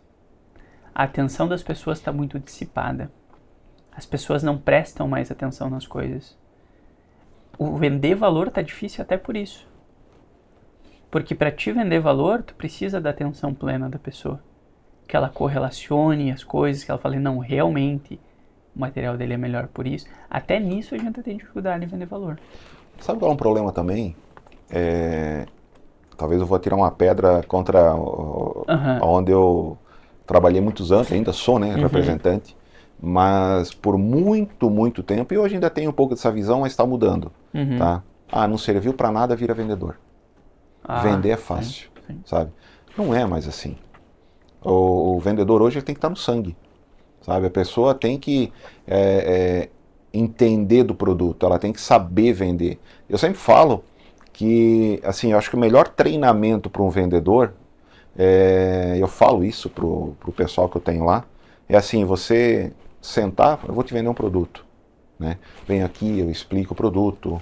A atenção das pessoas está muito dissipada. As pessoas não prestam mais atenção nas coisas. O vender valor está difícil até por isso. Porque para te vender valor, tu precisa da atenção plena da pessoa. Que ela correlacione as coisas, que ela fale, não, realmente o material dele é melhor por isso. Até nisso a gente tem dificuldade em vender valor. Sabe qual é um problema também? Talvez eu vou tirar uma pedra contra onde eu trabalhei muitos anos, ainda sou, né, representante, mas por muito, muito tempo, e hoje ainda tenho um pouco dessa visão, mas está mudando, tá? Não serviu para nada, vira vendedor. Vender é fácil, sabe? Não é mais assim. O vendedor hoje ele tem que estar no sangue, sabe? A pessoa tem que entender do produto, ela tem que saber vender. Eu sempre falo que, assim, eu acho que o melhor treinamento para um vendedor, eu falo isso pro pessoal que eu tenho lá, é assim, você sentar, eu vou te vender um produto, né? Venho aqui, eu explico o produto,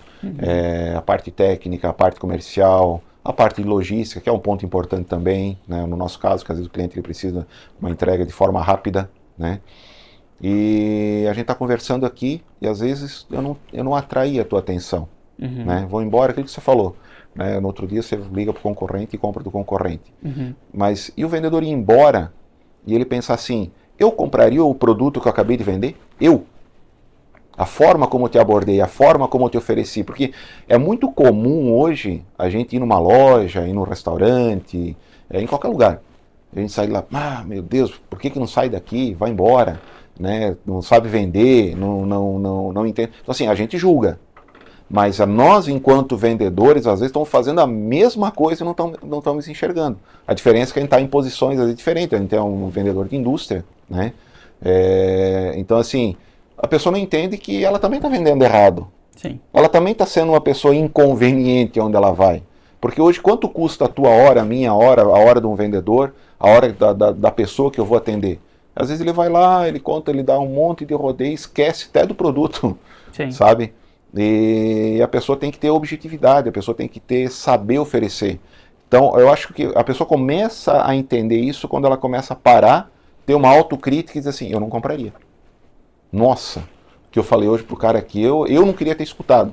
a parte técnica, a parte comercial, a parte de logística, que é um ponto importante também, né? No nosso caso, que às vezes o cliente ele precisa de uma entrega de forma rápida, né? E a gente está conversando aqui e às vezes eu não atraí a tua atenção, né? Vou embora, aquilo que você falou, né? No outro dia você liga para o concorrente e compra do concorrente. Mas e o vendedor ir embora e ele pensar assim, eu compraria o produto que eu acabei de vender? A forma como eu te abordei, a forma como eu te ofereci, porque é muito comum hoje a gente ir numa loja, ir num restaurante, em qualquer lugar. A gente sai lá, meu Deus, por que não sai daqui? Vai embora, né? Não sabe vender, não entende. Então assim, a gente julga. Mas nós, enquanto vendedores, às vezes estamos fazendo a mesma coisa e não estamos enxergando. A diferença é que a gente está em posições às vezes, diferentes. A gente é um vendedor de indústria, né? Então assim, a pessoa não entende que ela também está vendendo errado. Sim. Ela também está sendo uma pessoa inconveniente onde ela vai. Porque hoje, quanto custa a tua hora, a minha hora, a hora de um vendedor, a hora da pessoa que eu vou atender? Às vezes ele vai lá, ele conta, ele dá um monte de rodeio, esquece até do produto, sabe? E a pessoa tem que ter objetividade, a pessoa tem que saber oferecer. Então, eu acho que a pessoa começa a entender isso quando ela começa a parar, ter uma autocrítica e dizer assim, eu não compraria. Nossa, o que eu falei hoje pro cara aqui, eu não queria ter escutado,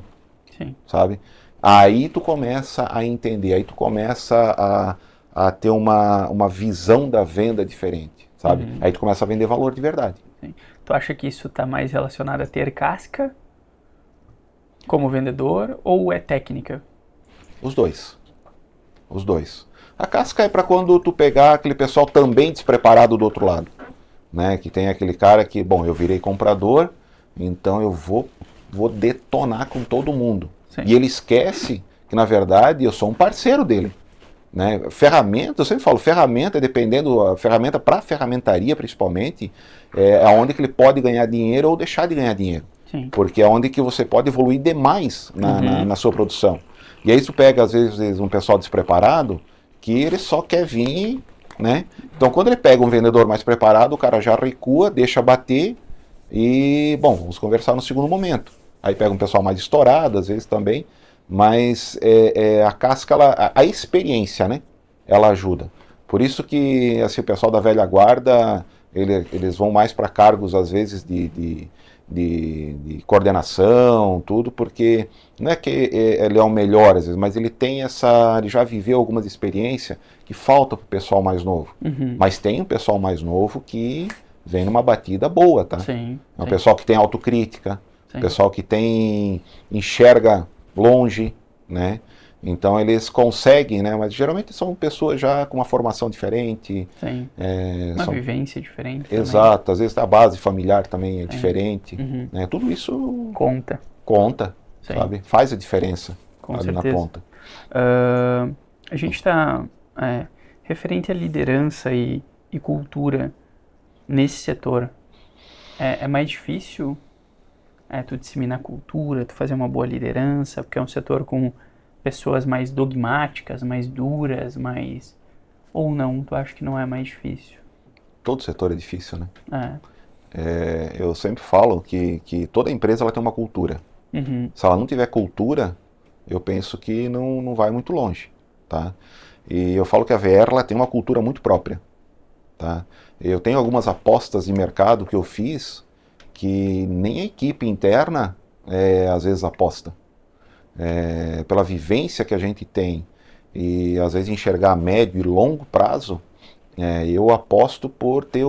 sabe? Aí tu começa a entender, aí tu começa a ter uma visão da venda diferente, sabe? Aí tu começa a vender valor de verdade. Tu acha que isso está mais relacionado a ter casca como vendedor ou é técnica? Os dois. A casca é para quando tu pegar aquele pessoal também despreparado do outro lado. Né, que tem aquele cara que, bom, eu virei comprador, então eu vou detonar com todo mundo. E ele esquece que, na verdade, eu sou um parceiro dele. Né? Ferramenta, eu sempre falo, ferramenta, dependendo, a ferramenta para ferramentaria, principalmente, é onde que ele pode ganhar dinheiro ou deixar de ganhar dinheiro. Porque é onde que você pode evoluir demais na sua produção. E aí tu pega, às vezes, um pessoal despreparado, que ele só quer vir... Né? Então quando ele pega um vendedor mais preparado, o cara já recua, deixa bater e, bom, vamos conversar no segundo momento. Aí pega um pessoal mais estourado, às vezes também, mas a casca, a experiência, né? Ela ajuda. Por isso que assim, o pessoal da velha guarda, eles vão mais para cargos, às vezes, de coordenação, tudo, porque não é que ele é o melhor, às vezes, mas ele tem ele já viveu algumas experiências que falta para o pessoal mais novo. Mas tem um pessoal mais novo que vem numa batida boa, tá? É um pessoal que tem autocrítica, um pessoal que enxerga longe, né? Então eles conseguem, né? Mas geralmente são pessoas já com uma formação diferente. Sim. Uma vivência diferente. Exato, também. às vezes a base familiar também é Sim. diferente. Uhum. Né? Tudo isso Conta. Sim. sabe? Faz a diferença Com ali certeza. na ponta. A gente está referente à liderança e cultura nesse setor. É mais difícil tu disseminar cultura, tu fazer uma boa liderança, porque é um setor com pessoas mais dogmáticas, mais duras, mais... Ou não, tu acha que não é mais difícil? Todo setor é difícil, né? É. Eu sempre falo que toda empresa ela tem uma cultura. Uhum. Se ela não tiver cultura, eu penso que não vai muito longe, tá? E eu falo que a VR ela tem uma cultura muito própria, tá? Eu tenho algumas apostas de mercado que eu fiz que nem a equipe interna às vezes aposta. Pela vivência que a gente tem e às vezes enxergar a médio e longo prazo, eu aposto por ter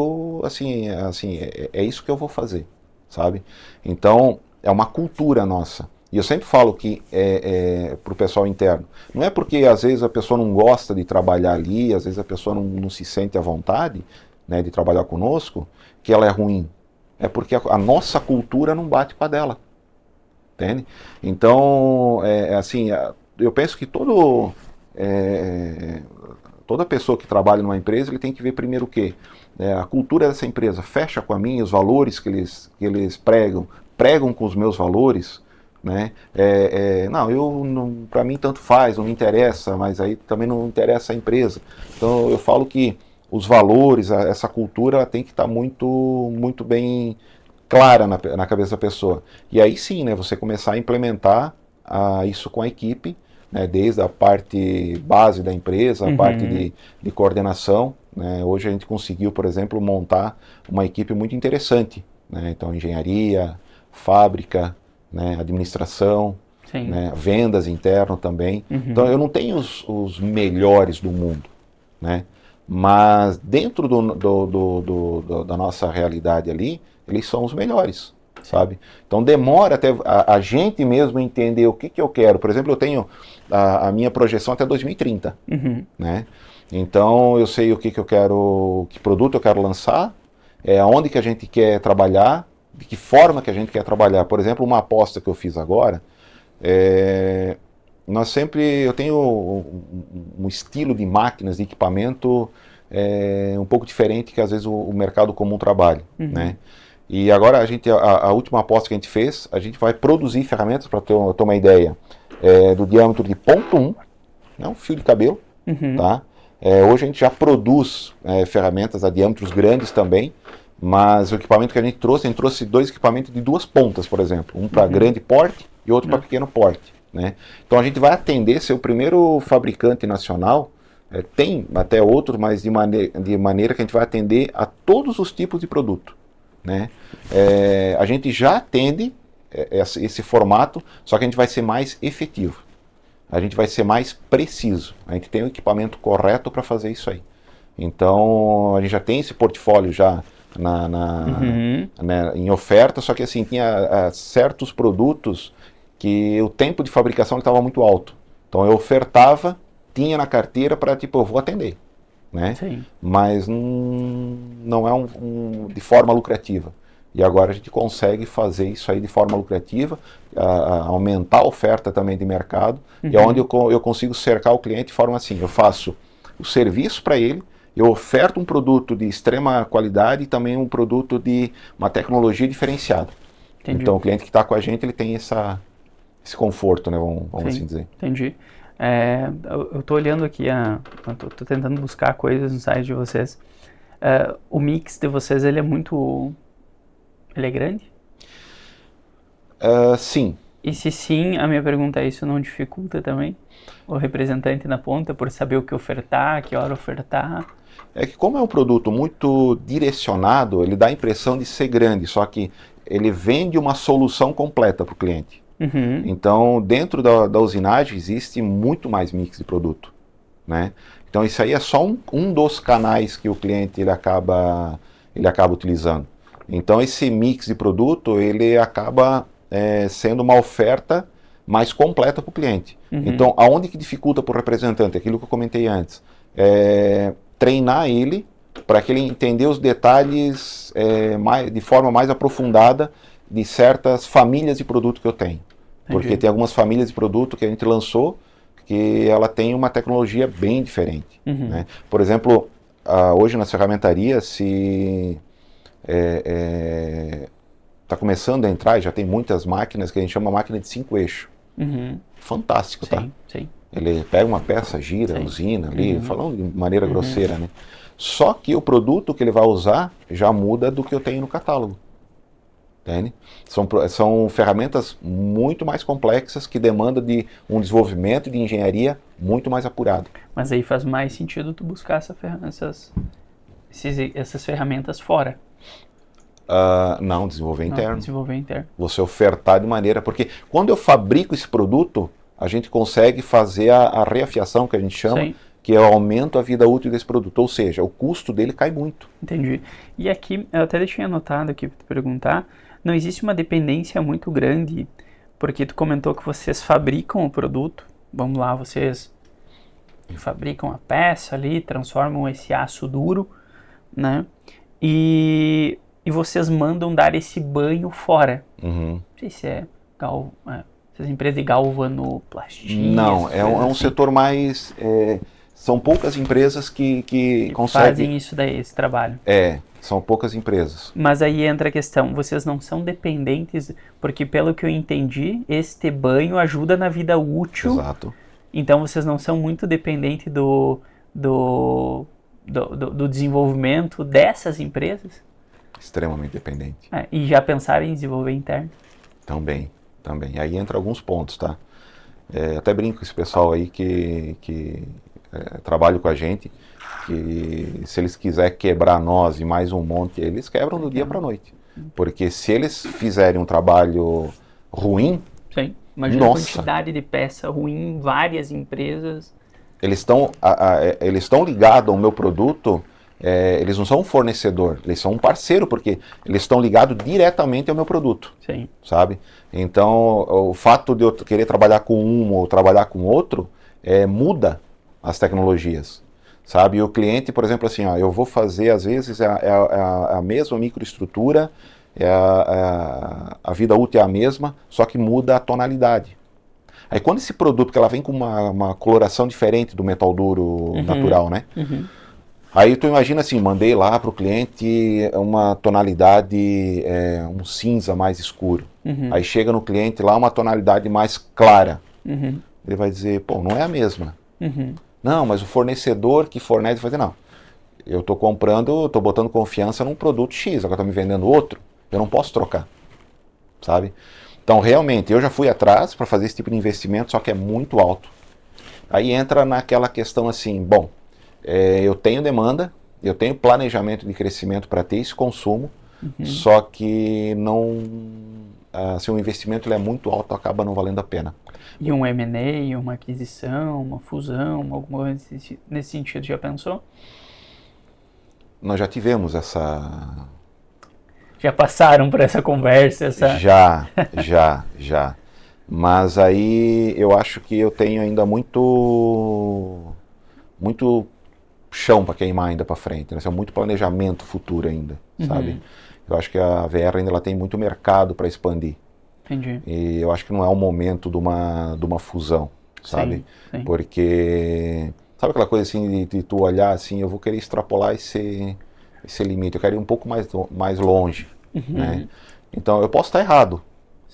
é isso que eu vou fazer, sabe? Então é uma cultura nossa. E eu sempre falo que para o pessoal interno, não é porque às vezes a pessoa não gosta de trabalhar ali, às vezes a pessoa não se sente à vontade, né, de trabalhar conosco, que ela é ruim. É porque a nossa cultura não bate com a dela. Entende? Então, eu penso que toda pessoa que trabalha numa empresa, ele tem que ver primeiro o quê? A cultura dessa empresa fecha com a minha, os valores que eles pregam com os meus valores, né? Para mim tanto faz, não me interessa, mas aí também não interessa a empresa. Então eu falo que os valores, essa cultura, ela tem que estar muito, muito bem clara na cabeça da pessoa. E aí sim, né, você começar a implementar isso com a equipe, né, desde a parte base da empresa, a parte de coordenação. Né. Hoje a gente conseguiu, por exemplo, montar uma equipe muito interessante. Né, então, engenharia, fábrica, né, administração, né, vendas interno também. Então, eu não tenho os melhores do mundo, né, mas dentro da nossa realidade ali, eles são os melhores, sabe? Então demora até a gente mesmo entender o que eu quero. Por exemplo, eu tenho a minha projeção até 2030, né? Então eu sei o que eu quero, que produto eu quero lançar, aonde que a gente quer trabalhar, de que forma que a gente quer trabalhar. Por exemplo, uma aposta que eu fiz agora, eu tenho um estilo de máquinas, de equipamento um pouco diferente que às vezes o mercado comum trabalha, né? E agora a última aposta que a gente fez, a gente vai produzir ferramentas, para ter uma ideia, do diâmetro de 0,1, né, um fio de cabelo, tá? Hoje a gente já produz ferramentas a diâmetros grandes também, mas o equipamento que a gente trouxe 2 equipamentos de 2 pontas, por exemplo, um para grande porte e outro para pequeno porte, né? Então a gente vai atender, ser o primeiro fabricante nacional, tem até outros, mas de maneira que a gente vai atender a todos os tipos de produto. Né? A gente já atende esse formato, só que a gente vai ser mais efetivo, a gente vai ser mais preciso, a gente tem o equipamento correto para fazer isso aí. Então a gente já tem esse portfólio já né, em oferta, só que assim, tinha certos produtos que o tempo de fabricação estava muito alto, então eu ofertava, tinha na carteira para eu vou atender. Né? Mas não é de forma lucrativa. E agora a gente consegue fazer isso aí de forma lucrativa, aumentar a oferta também de mercado, e é onde eu consigo cercar o cliente de forma assim, eu faço o serviço para ele, eu oferto um produto de extrema qualidade e também um produto de uma tecnologia diferenciada. Entendi. Então o cliente que está com a gente, ele tem esse conforto, né? Vamos assim dizer. Entendi. Eu estou olhando aqui, estou tentando buscar coisas no site de vocês. O mix de vocês, ele é grande? Sim. E se sim, a minha pergunta é, isso não dificulta também? O representante na ponta, por saber o que ofertar, que hora ofertar? É que como é um produto muito direcionado, ele dá a impressão de ser grande, só que ele vende uma solução completa para o cliente. Então, dentro da usinagem existe muito mais mix de produto, né? Então, isso aí é só um dos canais que o cliente ele acaba utilizando. Então, esse mix de produto ele acaba sendo uma oferta mais completa para o cliente. Uhum. Então, aonde que dificulta para o representante? Aquilo que eu comentei antes. Treinar ele para que ele entenda os detalhes de forma mais aprofundada de certas famílias de produto que eu tenho. Porque Entendi. tem algumas famílias de produto que a gente lançou que ela tem uma tecnologia bem diferente. Uhum. Né? Por exemplo, hoje nas ferramentarias, se está começando a entrar, já tem muitas máquinas que a gente chama máquina de 5 eixos. Uhum. Fantástico, tá? Sim, sim. Ele pega uma peça, gira, Sim. usina ali, Uhum. falando de maneira grosseira, né? Só que o produto que ele vai usar já muda do que eu tenho no catálogo. Entende? São ferramentas muito mais complexas que demandam de um desenvolvimento de engenharia muito mais apurado. Mas aí faz mais sentido tu buscar essas ferramentas fora. Não, desenvolver Não, interno. desenvolver interno. Você ofertar de maneira... Porque quando eu fabrico esse produto, a gente consegue fazer a reafiação, que a gente chama, Sim. que é o aumento da vida útil desse produto. Ou seja, o custo dele cai muito. Entendi. E aqui, eu até tinha anotado aqui para te perguntar, não existe uma dependência muito grande, porque tu comentou que vocês fabricam o produto, vamos lá, vocês fabricam a peça ali, transformam esse aço duro, né? E vocês mandam dar esse banho fora. Uhum. Não sei se essas empresas de galvanoplastia. Não, é um assim, setor mais... são poucas empresas que conseguem... fazem isso daí, esse trabalho. São poucas empresas. Mas aí entra a questão, vocês não são dependentes, porque pelo que eu entendi, este banho ajuda na vida útil. Exato. Então vocês não são muito dependentes do desenvolvimento dessas empresas? Extremamente dependente. E já pensaram em desenvolver interno? Também. Aí entra alguns pontos, tá? Até brinco com esse pessoal aí que trabalha com a gente, que se eles quiserem quebrar nós e mais um monte, eles quebram do dia para a noite. Porque se eles fizerem um trabalho ruim... Sim, imagina a quantidade de peça ruim em várias empresas. Eles estão ligados ao meu produto, eles não são um fornecedor, eles são um parceiro, porque eles estão ligados diretamente ao meu produto. Sim. Sabe? Então, o fato de eu querer trabalhar com um ou trabalhar com outro, muda as tecnologias. Sabe? E o cliente, por exemplo, assim, eu vou fazer, às vezes, a mesma microestrutura, a vida útil é a mesma, só que muda a tonalidade. Aí quando esse produto, que ela vem com uma coloração diferente do metal duro natural, né? Uhum. Aí tu imagina assim, mandei lá para o cliente uma tonalidade, um cinza mais escuro. Uhum. Aí chega no cliente lá uma tonalidade mais clara. Uhum. Ele vai dizer, pô, não é a mesma. Uhum. Não, mas o fornecedor que fornece vai dizer, não, eu estou comprando, estou botando confiança num produto X, agora estou me vendendo outro, eu não posso trocar, sabe? Então, realmente, eu já fui atrás para fazer esse tipo de investimento, só que é muito alto. Aí entra naquela questão assim, bom, eu tenho demanda, eu tenho planejamento de crescimento para ter esse consumo, só que não, se o investimento ele é muito alto, acaba não valendo a pena. E um M&A, uma aquisição, uma fusão, alguma coisa nesse sentido, já pensou? Nós já tivemos essa... Já passaram por essa conversa? Já. Mas aí eu acho que eu tenho ainda muito chão para queimar ainda para frente, né? Muito planejamento futuro ainda, sabe? Eu acho que a VR ainda ela tem muito mercado para expandir. Entendi. E eu acho que não é o momento de uma fusão, sabe? Sim. Porque, sabe aquela coisa assim de tu olhar assim, eu vou querer extrapolar esse limite, eu quero ir um pouco mais longe, né? Então eu posso estar errado,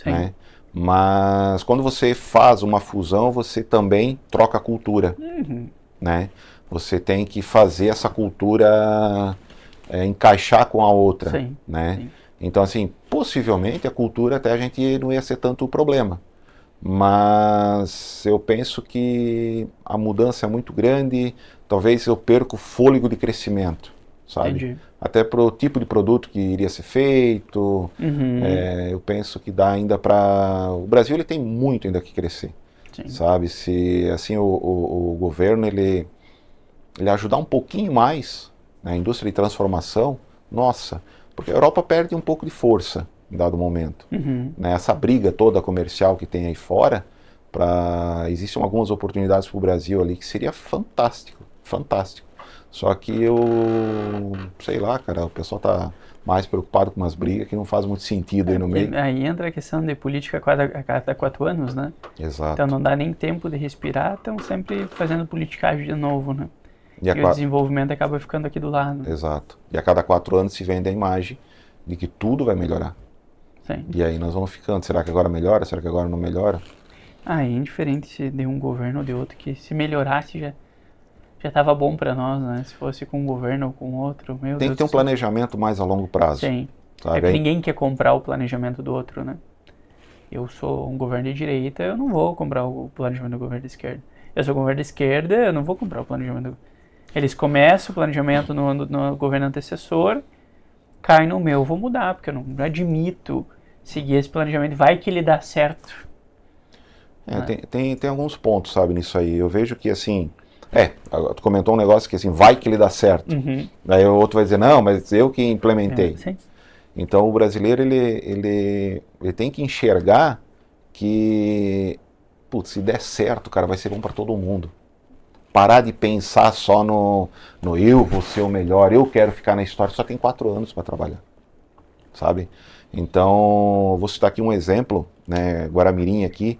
né? Mas quando você faz uma fusão, você também troca a cultura, né? Você tem que fazer essa cultura encaixar com a outra, né? Sim. Então, assim, possivelmente a cultura até a gente não ia ser tanto o problema. Mas eu penso que a mudança é muito grande, talvez eu perca o fôlego de crescimento, sabe? Entendi. Até para o tipo de produto que iria ser feito, eu penso que dá ainda para... O Brasil ele tem muito ainda que crescer, sabe? Se assim o governo ele ajudar um pouquinho mais na indústria de transformação, nossa... Porque a Europa perde um pouco de força em dado momento. Né? Essa briga toda comercial que tem aí fora, Existem algumas oportunidades para o Brasil ali que seria fantástico, fantástico. Só que sei lá, cara, o pessoal tá mais preocupado com umas brigas que não faz muito sentido aí no meio. Aí entra a questão de política a cada 4 anos, né? Exato. Então não dá nem tempo de respirar, estão sempre fazendo politicagem de novo, né? E o desenvolvimento acaba ficando aqui do lado. Exato. E a cada 4 anos se vende a imagem de que tudo vai melhorar. Sim. E aí nós vamos ficando, será que agora melhora? Será que agora não melhora? É indiferente se de um governo ou de outro, que se melhorasse já estava bom para nós, né? Se fosse com um governo ou com outro, meu Deus. Tem que ter um planejamento mais a longo prazo. Sim. Sabe? É que ninguém quer comprar o planejamento do outro, né? Eu sou um governo de direita, eu não vou comprar o planejamento do governo de esquerda. Eu sou governo de esquerda, eu não vou comprar o planejamento. Eles começam o planejamento no governo antecessor, cai no meu, eu vou mudar, porque eu não admito seguir esse planejamento. Vai que ele dá certo. Tem alguns pontos, sabe, nisso aí. Eu vejo que, assim... tu comentou um negócio que, assim, vai que ele dá certo. Uhum. Daí o outro vai dizer, não, mas eu que implementei. Sim. Então o brasileiro, ele tem que enxergar que, putz, se der certo, cara, vai ser bom para todo mundo. Parar de pensar só no eu vou ser o melhor, eu quero ficar na história. Só tem 4 anos para trabalhar, sabe? Então, vou citar aqui um exemplo, né, Guaramirim aqui,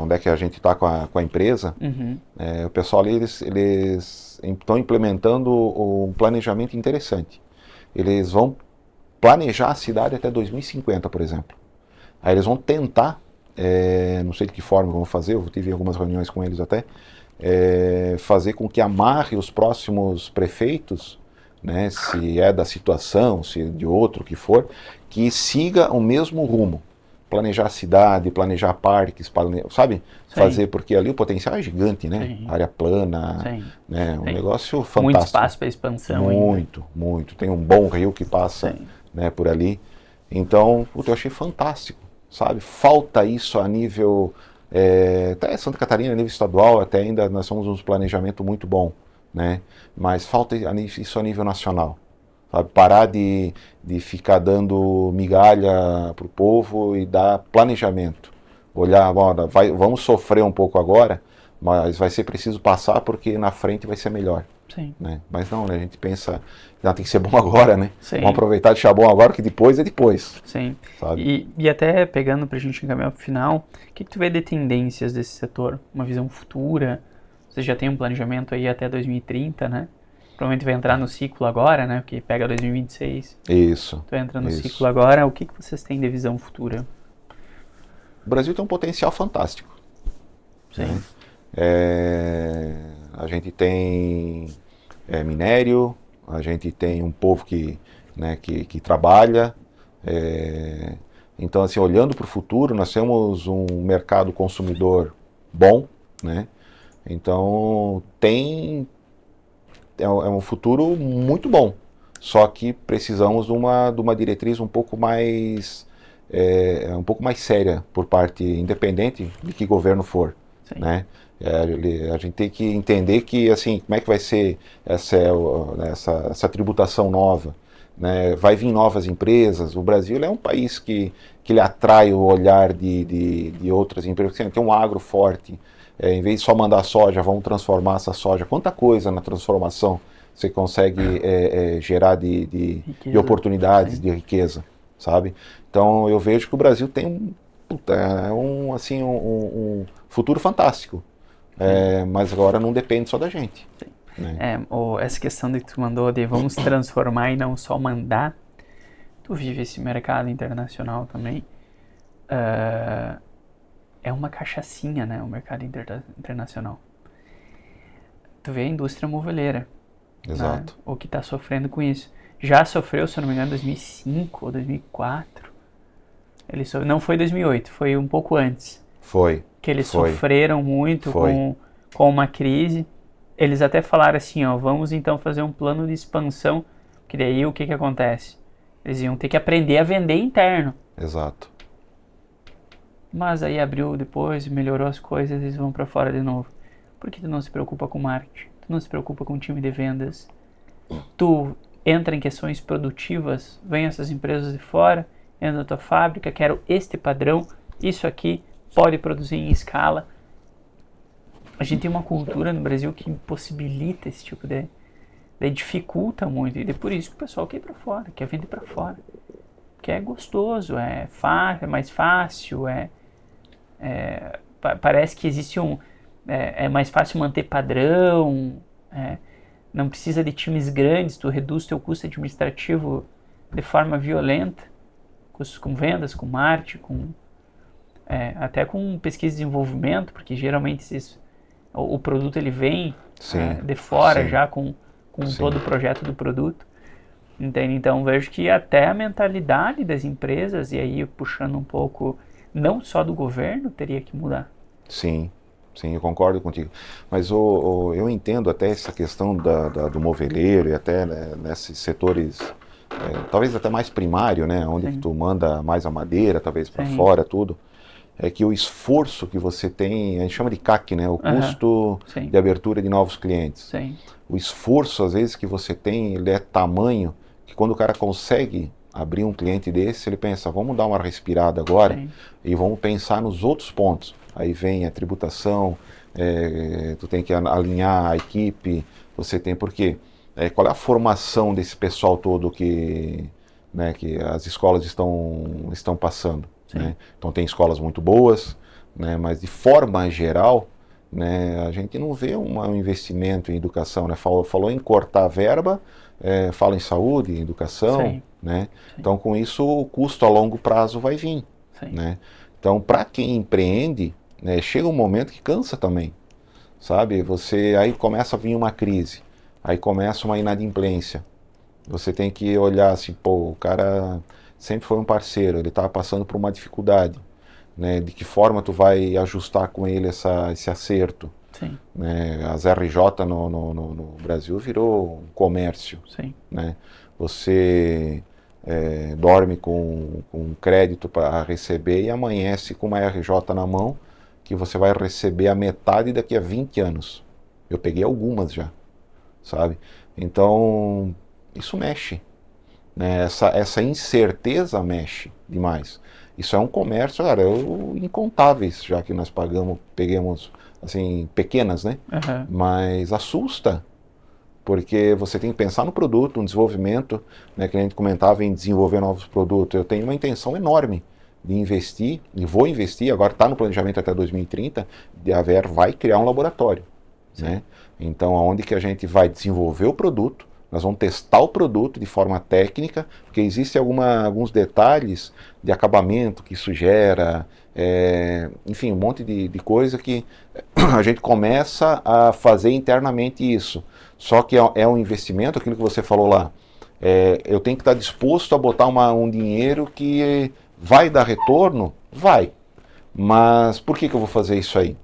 onde é que a gente está com a empresa. Uhum. O pessoal ali, eles estão implementando um planejamento interessante. Eles vão planejar a cidade até 2050, por exemplo. Aí eles vão tentar, não sei de que forma vão fazer, eu tive algumas reuniões com eles até, fazer com que amarre os próximos prefeitos, né, se é da situação, se de outro que for, que siga o mesmo rumo. Planejar a cidade, planejar parques, sabe? Sim. Fazer, porque ali o potencial é gigante, né? Sim. Área plana, Sim. né? Um Sim. negócio fantástico. Muito espaço para expansão muito, ainda. Muito. Tem um bom rio que passa, né, por ali. Então, eu achei fantástico, sabe? Falta isso a nível... até Santa Catarina, a nível estadual, até ainda nós somos um planejamento muito bom, né? Mas falta isso a nível nacional. Sabe? Parar de ficar dando migalha para o povo e dar planejamento. Olhar, vamos sofrer um pouco agora, mas vai ser preciso passar porque na frente vai ser melhor. Sim. Né? Mas não, né? A gente pensa, tem que ser bom agora, né? Sim. Vamos aproveitar de deixar bom agora, que depois é depois. Sim. Sabe? E até pegando para a gente encaminhar para o final, o que tu vê de tendências desse setor? Uma visão futura? Você já tem um planejamento aí até 2030, né? Provavelmente vai entrar no ciclo agora, né? Porque pega 2026. Isso. Tu entra no ciclo agora. O que vocês têm de visão futura? O Brasil tem um potencial fantástico. Sim. Né? A gente tem minério, a gente tem um povo que trabalha. Então, assim, olhando para o futuro, nós temos um mercado consumidor bom, né? Então, é um futuro muito bom, só que precisamos de uma diretriz um pouco mais séria por parte, independente de que governo for. Sim. Né? A gente tem que entender que, assim, como é que vai ser essa tributação nova, né? Vai vir novas empresas. O Brasil é um país que ele atrai o olhar de outras empresas, tem um agro forte. Em vez de só mandar soja, vamos transformar essa soja. Quanta coisa na transformação você consegue gerar de oportunidades, sim, de riqueza, sabe? Então eu vejo que o Brasil tem um futuro fantástico, mas agora não depende só da gente. Né? Essa questão que tu mandou de vamos transformar e não só mandar, tu vive esse mercado internacional também. É uma cachaçinha, né, o mercado internacional. Tu vê a indústria moveleira. Exato. Né, o que está sofrendo com isso. Já sofreu, se eu não me engano, em 2005 ou 2004. Não foi 2008, foi um pouco antes. Foi. Que eles sofreram muito com uma crise. Eles até falaram assim, vamos então fazer um plano de expansão, que daí o que acontece? Eles iam ter que aprender a vender interno. Exato. Mas aí abriu depois, melhorou as coisas, eles vão para fora de novo. Por que tu não se preocupa com marketing? Tu não se preocupa com o time de vendas? Tu entra em questões produtivas, vem essas empresas de fora, entra na tua fábrica, quero este padrão, isso aqui, pode produzir em escala. A gente tem uma cultura no Brasil que impossibilita esse tipo daí dificulta muito, e é por isso que o pessoal quer ir para fora, quer vender para fora, que é gostoso, é mais fácil, parece que existe é mais fácil manter padrão, não precisa de times grandes, tu reduz teu custo administrativo de forma violenta, custos com vendas, com marketing, até com pesquisa e desenvolvimento, porque geralmente o produto ele vem de fora já com todo o projeto do produto. Entende? Então vejo que até a mentalidade das empresas, e aí puxando um pouco, não só do governo, teria que mudar. Sim, eu concordo contigo. Mas eu entendo até essa questão do moveleiro e até, né, nesses setores, talvez até mais primário, né, onde que tu manda mais a madeira, talvez para fora, tudo. É que o esforço que você tem, a gente chama de CAC, né, o custo de abertura de novos clientes. Sim. O esforço, às vezes, que você tem, ele é tamanho que quando o cara consegue abrir um cliente desse, ele pensa, vamos dar uma respirada agora e vamos pensar nos outros pontos. Aí vem a tributação, tu tem que alinhar a equipe, você tem, porque qual é a formação desse pessoal todo que as escolas estão passando? Né? Então tem escolas muito boas, né, mas de forma geral, né, a gente não vê um investimento em educação, né? Falou em cortar a verba, fala em saúde, em educação, né? Então com isso o custo a longo prazo vai vir, né? Então para quem empreende, né, chega um momento que cansa também, sabe? Aí começa a vir uma crise, aí começa uma inadimplência, você tem que olhar assim, pô, o cara sempre foi um parceiro, ele está passando por uma dificuldade, né? De que forma tu vai ajustar com ele esse acerto? Né? As RJ no Brasil virou um comércio. Né? Você dorme com crédito para receber e amanhece com uma RJ na mão que você vai receber a metade daqui a 20 anos. Eu peguei algumas já, sabe? Então, isso mexe. Né? Essa incerteza mexe demais. Isso é um comércio, cara, incontáveis já que nós pegamos assim, pequenas, né? Mas assusta, porque você tem que pensar no produto, no desenvolvimento, né? Que a gente comentava em desenvolver novos produtos. Eu tenho uma intenção enorme de investir, e vou investir, agora está no planejamento até 2030, a VR vai criar um laboratório. Né? Então, aonde que a gente vai desenvolver o produto, nós vamos testar o produto de forma técnica, porque existem alguns detalhes de acabamento que isso gera, enfim, um monte de coisa que a gente começa a fazer internamente isso. Só que é um investimento, aquilo que você falou lá, eu tenho que estar disposto a botar um dinheiro que vai dar retorno? Vai. Mas por que eu vou fazer isso aí?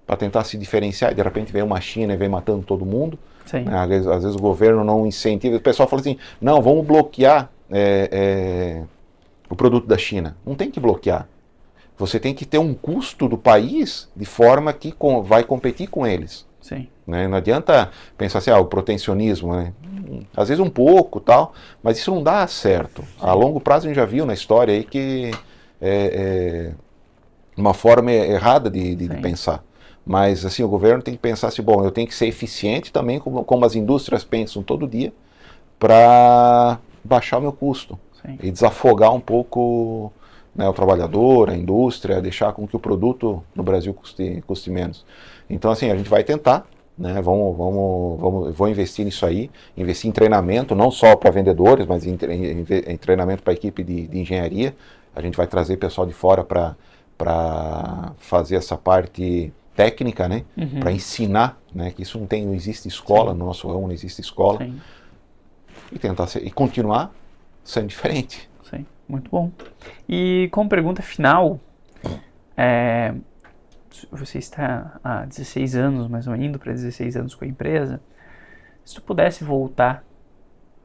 Para tentar se diferenciar, de repente vem uma China e vem matando todo mundo. Né? Às vezes o governo não incentiva, o pessoal fala assim, não, vamos bloquear o produto da China. Não tem que bloquear. Você tem que ter um custo do país de forma que vai competir com eles. Né? Não adianta pensar assim, o protecionismo, né? Às vezes um pouco, tal, mas isso não dá certo. A longo prazo a gente já viu na história aí que uma forma errada de pensar. Mas assim, o governo tem que pensar assim, bom, eu tenho que ser eficiente também, como as indústrias pensam todo dia, para baixar o meu custo e desafogar um pouco, né, o trabalhador, a indústria, deixar com que o produto no Brasil custe menos. Então assim, a gente vai tentar, né, vou investir nisso aí, investir em treinamento, não só para vendedores, mas em treinamento para a equipe de engenharia. A gente vai trazer pessoal de fora para fazer essa parte técnica, né, para ensinar, né, que isso não existe escola, no nosso ramo não existe escola, e tentar e continuar sendo diferente. Muito bom. E como pergunta final, você está há 16 anos, mais ou menos, indo para 16 anos com a empresa, se tu pudesse voltar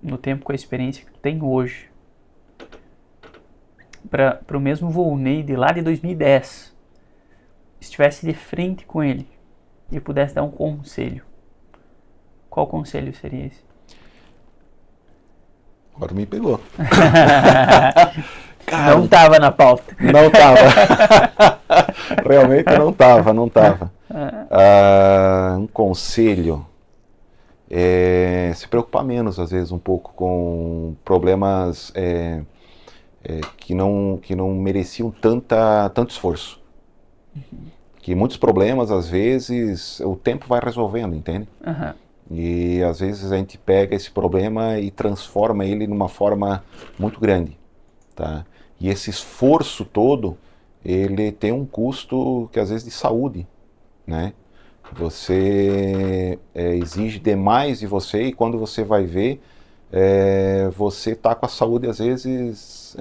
no tempo com a experiência que tu tem hoje, para o mesmo Volney de lá de 2010, estivesse de frente com ele e pudesse dar um conselho, qual conselho seria esse? Agora me pegou. Não estava na pauta. Não estava. Realmente não estava. Um conselho é se preocupar menos, às vezes, um pouco com problemas que não mereciam tanto esforço. Que muitos problemas, às vezes, o tempo vai resolvendo, entende? E às vezes a gente pega esse problema e transforma ele numa forma muito grande, tá? E esse esforço todo, ele tem um custo que às vezes de saúde, né? Você exige demais de você e quando você vai ver, você está com a saúde às vezes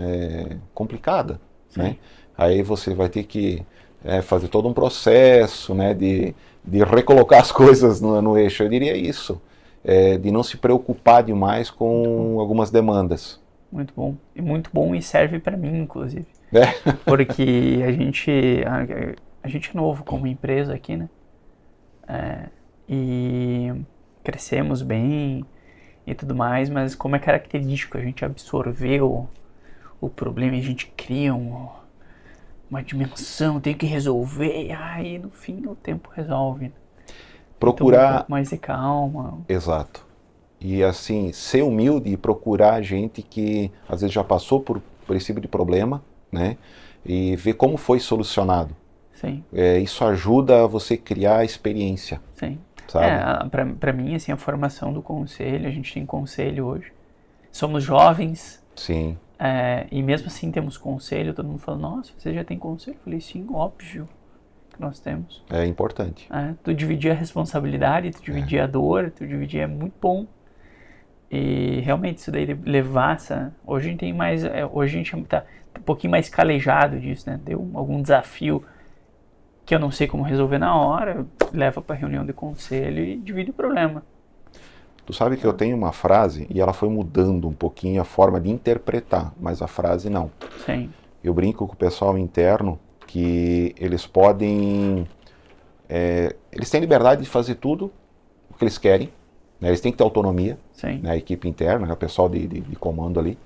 complicada, né? Aí você vai ter que fazer todo um processo, né, de recolocar as coisas no eixo. Eu diria isso, de não se preocupar demais com algumas demandas. Muito bom. E muito bom e serve para mim, inclusive. Porque a gente é novo como empresa aqui, né? E crescemos bem e tudo mais, mas como é característico a gente absorver o problema e a gente cria uma dimensão, tem que resolver, e aí no fim o tempo resolve. Procurar... Então, um pouco mais de calma. Exato. E assim, ser humilde e procurar gente que às vezes já passou por esse tipo de problema, né? E ver como foi solucionado. Sim. Isso ajuda a você criar experiência. Sim. Sabe? Pra mim, assim, a formação do conselho, a gente tem conselho hoje. Somos jovens. Sim. E mesmo assim temos conselho, todo mundo fala, nossa, você já tem conselho? Eu falei, sim, óbvio que nós temos. É importante. Tu dividir a responsabilidade, tu dividir a dor, tu dividir é muito bom. E realmente isso daí levar essa... Hoje a gente tem mais... hoje a gente tá um pouquinho mais calejado disso, né? Deu algum desafio que eu não sei como resolver na hora, leva para reunião de conselho e divide o problema. Tu sabe que eu tenho uma frase e ela foi mudando um pouquinho a forma de interpretar, mas a frase não. Sim. Eu brinco com o pessoal interno que eles podem... eles têm liberdade de fazer tudo o que eles querem, né? Eles têm que ter autonomia, né? A equipe interna, né? O pessoal de comando ali.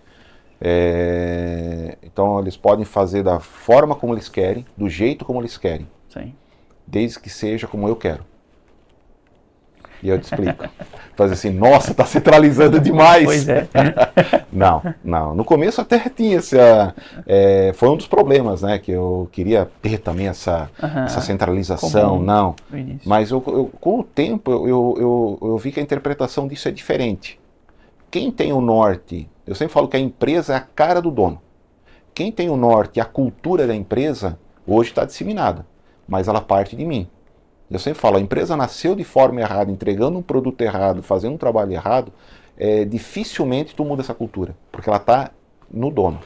Então eles podem fazer da forma como eles querem, do jeito como eles querem. Sim. Desde que seja como eu quero. E eu te explico. Fazer assim, nossa, tá centralizando demais. Pois é. Não. No começo até tinha foi um dos problemas, né? Que eu queria ter também essa centralização, não. Mas com o tempo eu vi que a interpretação disso é diferente. Quem tem o norte, eu sempre falo que a empresa é a cara do dono. Quem tem o norte e a cultura da empresa, hoje está disseminada, mas ela parte de mim. Eu sempre falo, a empresa nasceu de forma errada, entregando um produto errado, fazendo um trabalho errado, dificilmente tu muda essa cultura, porque ela está no dono.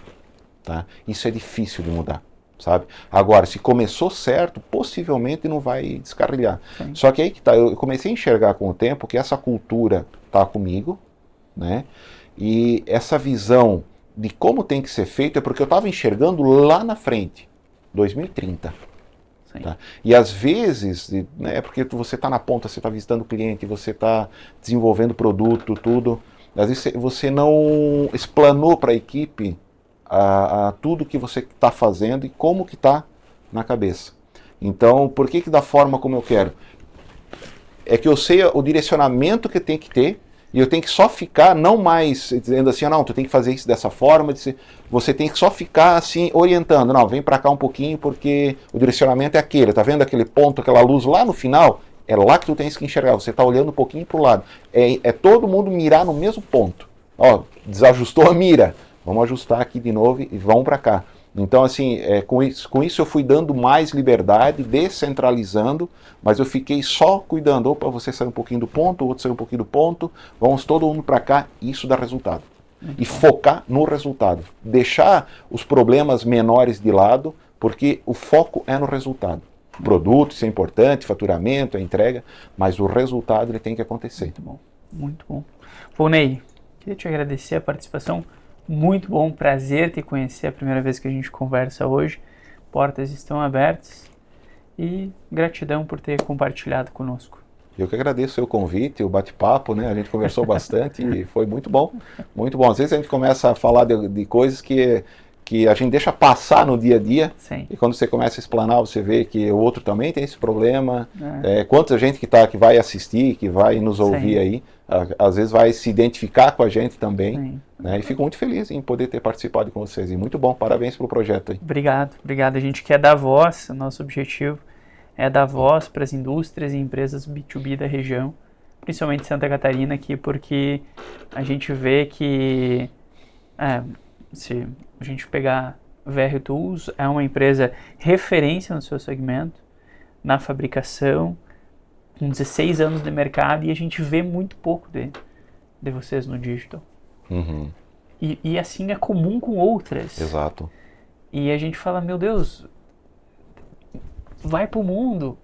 Tá? Isso é difícil de mudar, sabe? Agora, se começou certo, possivelmente não vai descarrilhar. Sim. Só que aí que tá, eu comecei a enxergar com o tempo que essa cultura está comigo, né? E essa visão de como tem que ser feito é porque eu estava enxergando lá na frente, 2030. Tá? E às vezes, né, porque você está na ponta, você está visitando o cliente, você está desenvolvendo produto, tudo, às vezes você não explanou para a equipe tudo que você está fazendo e como que está na cabeça. Então, por que da forma como eu quero? É que eu sei o direcionamento que tem que ter, e eu tenho que só ficar, não mais dizendo assim, não, tu tem que fazer isso dessa forma, você tem que só ficar assim, orientando, não, vem para cá um pouquinho porque o direcionamento é aquele, tá vendo aquele ponto, aquela luz lá no final? É lá que tu tens que enxergar, você tá olhando um pouquinho pro lado. É todo mundo mirar no mesmo ponto. Ó, desajustou a mira, vamos ajustar aqui de novo e vamos para cá. Então, assim, com isso eu fui dando mais liberdade, descentralizando, mas eu fiquei só cuidando. Opa, você sai um pouquinho do ponto, o outro sai um pouquinho do ponto, vamos todo mundo para cá, isso dá resultado. E focar no resultado. Deixar os problemas menores de lado, porque o foco é no resultado. O produto, isso é importante, faturamento, a entrega, mas o resultado ele tem que acontecer. Muito bom, muito bom. Bom, Ney, queria te agradecer a participação. Muito bom, prazer te conhecer, a primeira vez que a gente conversa hoje. Portas estão abertas e gratidão por ter compartilhado conosco. Eu que agradeço o convite, o bate-papo, né? A gente conversou bastante e foi muito bom, muito bom. Às vezes a gente começa a falar de coisas que que a gente deixa passar no dia a dia. Sim. E quando você começa a explanar, você vê que o outro também tem esse problema. Quanta gente que vai assistir, que vai nos ouvir Sim. aí, às vezes vai se identificar com a gente também. Sim. Né? E fico muito feliz em poder ter participado com vocês. E muito bom, parabéns pelo projeto aí. Obrigado. A gente quer dar voz, nosso objetivo é dar voz para as indústrias e empresas B2B da região, principalmente Santa Catarina aqui, porque a gente vê que se a gente pegar VR Tools, é uma empresa referência no seu segmento, na fabricação, com 16 anos de mercado, e a gente vê muito pouco de vocês no digital. Uhum. E assim é comum com outras. Exato. E a gente fala, meu Deus, vai pro mundo,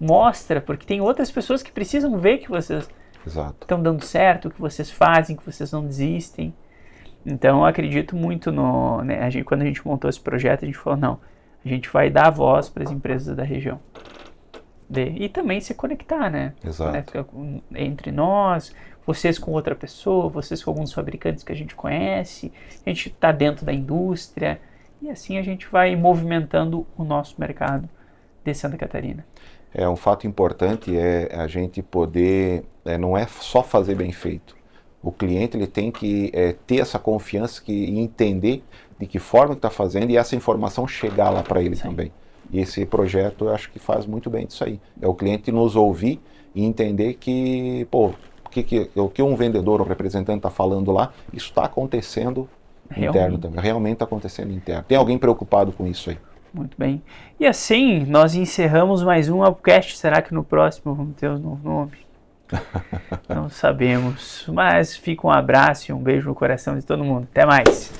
mostra, porque tem outras pessoas que precisam ver que vocês estão dando certo, que vocês fazem, que vocês não desistem. Então eu acredito muito quando a gente montou esse projeto, a gente falou, não, a gente vai dar voz para as empresas da região. E também se conectar, né? Exato. Entre nós, vocês com outra pessoa, vocês com alguns fabricantes que a gente conhece, a gente está dentro da indústria, e assim a gente vai movimentando o nosso mercado de Santa Catarina. Um fato importante é a gente poder, não é só fazer bem feito. O cliente ele tem que ter essa confiança e entender de que forma que está fazendo e essa informação chegar lá para ele. Sim. Também. E esse projeto eu acho que faz muito bem disso aí. É o cliente nos ouvir e entender que, o que um vendedor ou representante está falando lá, isso está acontecendo interno também. Realmente está acontecendo interno. Tem alguém preocupado com isso aí. Muito bem. E assim, nós encerramos mais um Upcast. Será que no próximo vamos ter um novo nome? Não sabemos. Mas fica um abraço e um beijo no coração de todo mundo. Até mais.